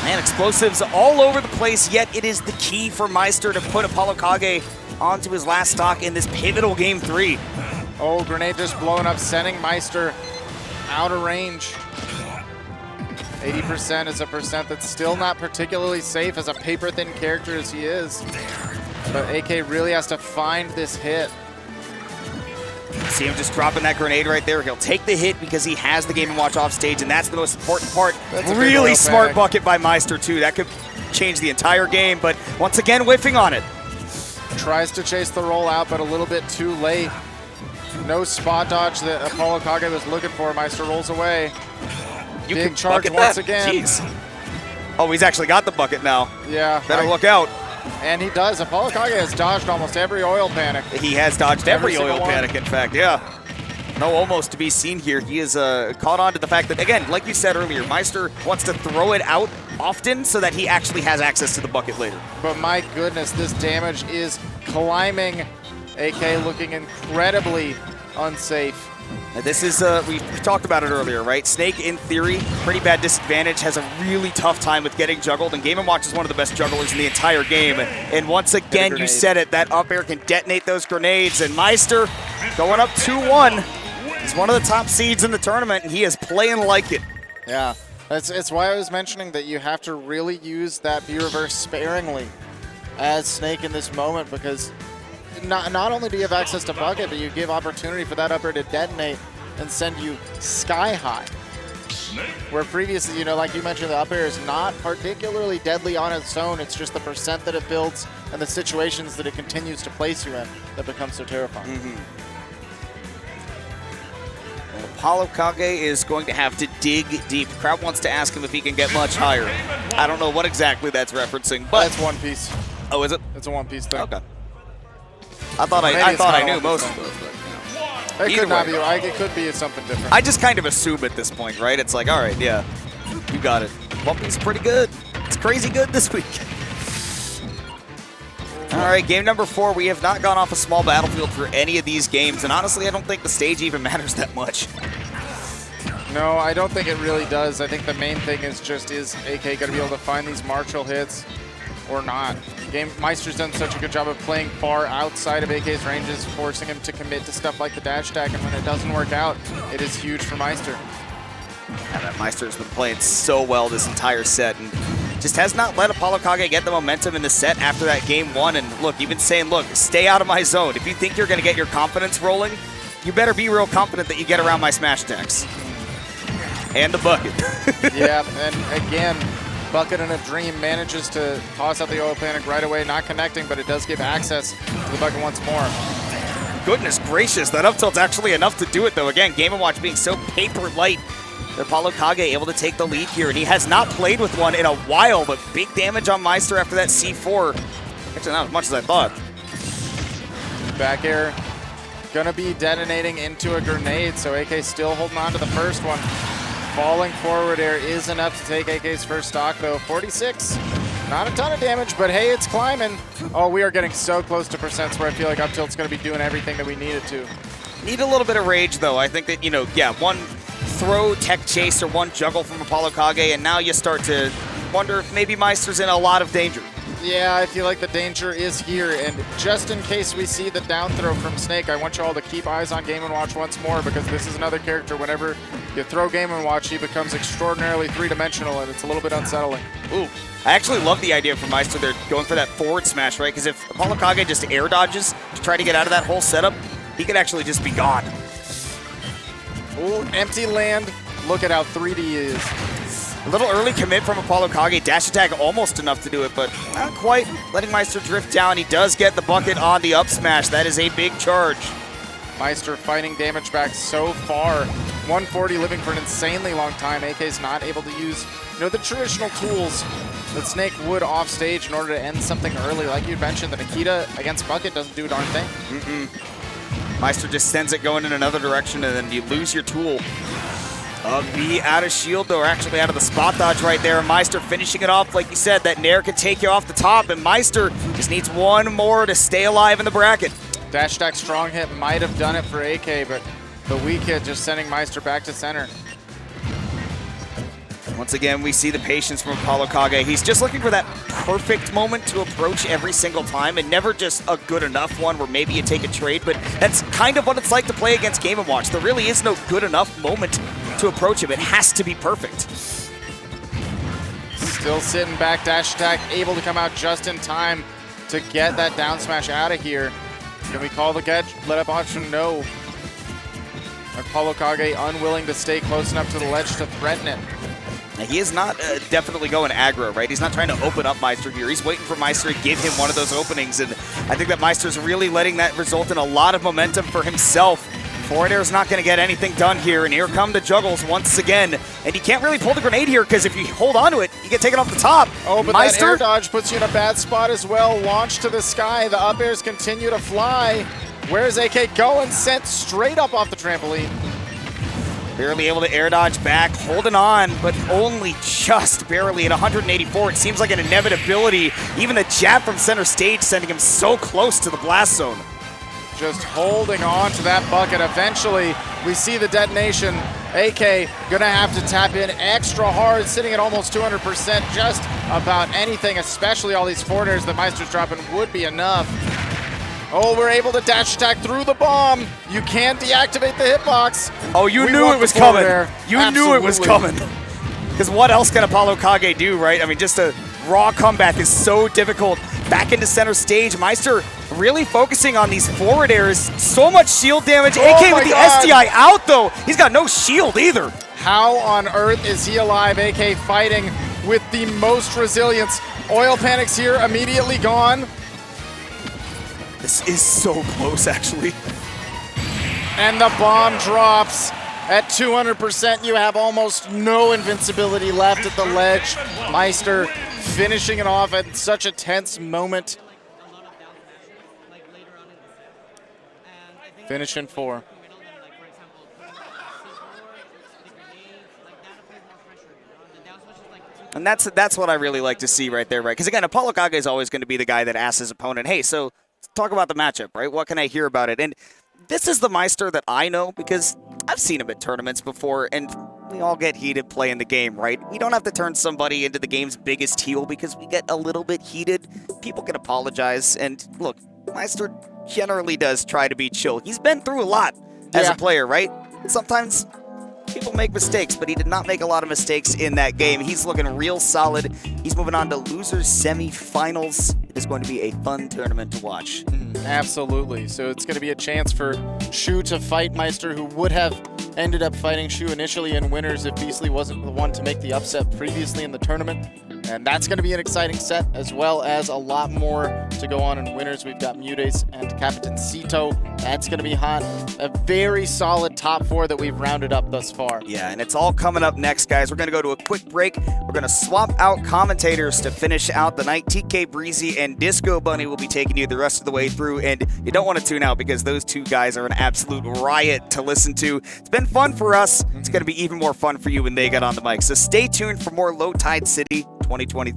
man, explosives all over the place, yet it is the key for Meister to put Apollo Kage onto his last stock in this pivotal Game 3. Oh, grenade just blowing up, sending Meister out of range. 80% is a percent that's still not particularly safe as a paper-thin character as he is. But AK really has to find this hit. See him just dropping that grenade right there. He'll take the hit because he has the Game & Watch off stage, and that's the most important part. Really smart bucket by Meister, too. That could change the entire game, but once again, whiffing on it. Tries to chase the roll out, but a little bit too late. No spot dodge that Apollo Kage was looking for. Meister rolls away. You Big can charge once again. Jeez. Oh, he's actually got the bucket now. Yeah. Better look out. And he does. Apollo Kage has dodged almost every oil panic. He has dodged every oil panic, in fact, yeah. No almost to be seen here. He is caught on to the fact that, again, like you said earlier, Meister wants to throw it out often so that he actually has access to the bucket later. But my goodness, this damage is climbing. AK looking incredibly unsafe. This is, we talked about it earlier, right? Snake, in theory, pretty bad disadvantage, has a really tough time with getting juggled, and Game & Watch is one of the best jugglers in the entire game. And once again, you said it, that up air can detonate those grenades, and Meister going up 2-1. He's one of the top seeds in the tournament, and he is playing like it. Yeah, it's why I was mentioning that you have to really use that B-reverse sparingly as Snake in this moment, because not only do you have access to bucket, but you give opportunity for that up air to detonate and send you sky high. Where previously, you know, like you mentioned, the up air is not particularly deadly on its own. It's just the percent that it builds and the situations that it continues to place you in that becomes so terrifying. Well, Apollo Kage is going to have to dig deep. The crowd wants to ask him if he can get much higher. I don't know what exactly that's referencing, but that's One Piece. Oh, is it? It's a One Piece thing. Okay. I thought I knew most of those, but it could not be. It could be something different. I just kind of assume at this point, right? It's like, all right, yeah, you got it. One Piece is pretty good. It's crazy good this week. All right, game number 4. We have not gone off a small battlefield for any of these games, and honestly, I don't think the stage even matters that much. No, I don't think it really does. I think the main thing is AK going to be able to find these martial hits or not. Meister's done such a good job of playing far outside of AK's ranges, forcing him to commit to stuff like the dash attack, and when it doesn't work out, it is huge for Meister. Yeah, that Meister's been playing so well this entire set, and just has not let Apollo Kage get the momentum in the set after that game 1. And look, you've been saying, look, stay out of my zone. If you think you're going to get your confidence rolling, you better be real confident that you get around my smash attacks. And the bucket. Yeah, and again, Bucket and a Dream manages to toss out the oil panic right away, not connecting, but it does give access to the Bucket once more. Goodness gracious, that up tilt's actually enough to do it, though. Again, Game & Watch being so paper light. Apollo Kage able to take the lead here, and he has not played with one in a while, but big damage on Meister after that C4. Actually, not as much as I thought. Back air gonna be detonating into a grenade, so AK still holding on to the first one. Falling forward air is enough to take AK's first stock, though. 46, not a ton of damage, but hey, it's climbing. Oh, we are getting so close to percents where I feel like up tilt's gonna be doing everything that we need it to. Need a little bit of rage, though. I think that, you know, yeah, one throw tech chase or one juggle from Apollo Kage, and now you start to wonder if maybe Meister's in a lot of danger. Yeah, I feel like the danger is here, and just in case we see the down throw from Snake, I want you all to keep eyes on Game & Watch once more, because this is another character, whenever you throw Game & Watch, he becomes extraordinarily three-dimensional, and it's a little bit unsettling. Ooh, I actually love the idea from Meister. They're going for that forward smash, right? Because if Apollo Kage just air dodges to try to get out of that whole setup, he could actually just be gone. Ooh, empty land. Look at how 3D is. A little early commit from Apollo Kage. Dash attack almost enough to do it, but not quite. Letting Meister drift down. He does get the bucket on the up smash. That is a big charge. Meister fighting damage back so far. 140 living for an insanely long time. AK's not able to use, you know, the traditional tools that Snake would off stage in order to end something early. Like you mentioned, the Nikita against Bucket doesn't do a darn thing. Meister just sends it going in another direction, and then you lose your tool. Be out of shield, though, or actually out of the spot dodge right there. Meister finishing it off. Like you said, that Nair can take you off the top, and Meister just needs one more to stay alive in the bracket. Dash attack strong hit might have done it for AK, but the weak hit just sending Meister back to center. Once again, we see the patience from Apollo Kage. He's just looking for that perfect moment to approach every single time, and never just a good enough one where maybe you take a trade, but that's kind of what it's like to play against Game & Watch. There really is no good enough moment to approach him. It has to be perfect. Still sitting back, dash attack, able to come out just in time to get that down smash out of here. Can we call the catch? Let up option? No. Apollo Kage unwilling to stay close enough to the ledge to threaten it. Now, he is not definitely going aggro, right? He's not trying to open up Meister here. He's waiting for Meister to give him one of those openings, and I think that Meister's really letting that result in a lot of momentum for himself. Forward air is not going to get anything done here, and here come the juggles once again. And you can't really pull the grenade here, because if you hold on to it, you get taken off the top. Oh, but Meister, that air dodge puts you in a bad spot as well. Launch to the sky. The up airs continue to fly. Where's AK going? Sent straight up off the trampoline. barely able to air dodge back, holding on, but only just barely at 184. It seems like an inevitability. Even the jab from center stage sending him so close to the blast zone. Just holding on to that bucket. Eventually, we see the detonation. AK gonna have to tap in extra hard, sitting at almost 200%. Just about anything, especially all these forward airs that Meister's dropping, would be enough. Oh, we're able to dash attack through the bomb. You can't deactivate the hitbox. Oh, you knew it was coming. You knew it was coming. Because what else can Apollo Kage do, right? I mean, just a raw comeback is so difficult. Back into center stage. Meister really focusing on these forward airs. So much shield damage. AK with the SDI out, though. He's got no shield either. How on earth is he alive? AK fighting with the most resilience. Oil panics here, immediately gone. This is so close, actually. And the bomb drops. At 200%, you have almost no invincibility left at the ledge. Meister finishing it off at such a tense moment. Finish in 4. And that's what I really like to see right there, right? Because again, Apollo Kage is always going to be the guy that asks his opponent, hey, so talk about the matchup, right? What can I hear about it? And this is the Meister that I know because I've seen him at tournaments before, and we all get heated playing the game, right? We don't have to turn somebody into the game's biggest heel because we get a little bit heated. People can apologize, and look, Meister generally does try to be chill. He's been through a lot as a player, right? Sometimes people make mistakes, but he did not make a lot of mistakes in that game. He's looking real solid. He's moving on to losers semifinals. It is going to be a fun tournament to watch. Absolutely. So it's going to be a chance for Shu to fight Meister, who would have ended up fighting Shu initially in winners if Beastly wasn't the one to make the upset previously in the tournament. And that's going to be an exciting set, as well as a lot more to go on in winners. We've got Mutes and Capitancito. That's going to be hot. A very solid top 4 that we've rounded up thus far. Yeah, and it's all coming up next, guys. We're going to go to a quick break. We're going to swap out commentators to finish out the night. TK Breezy and Disco Bunny will be taking you the rest of the way through, and you don't want to tune out because those two guys are an absolute riot to listen to. It's been fun for us. It's going to be even more fun for you when they get on the mic. So stay tuned for more Low Tide City 2023.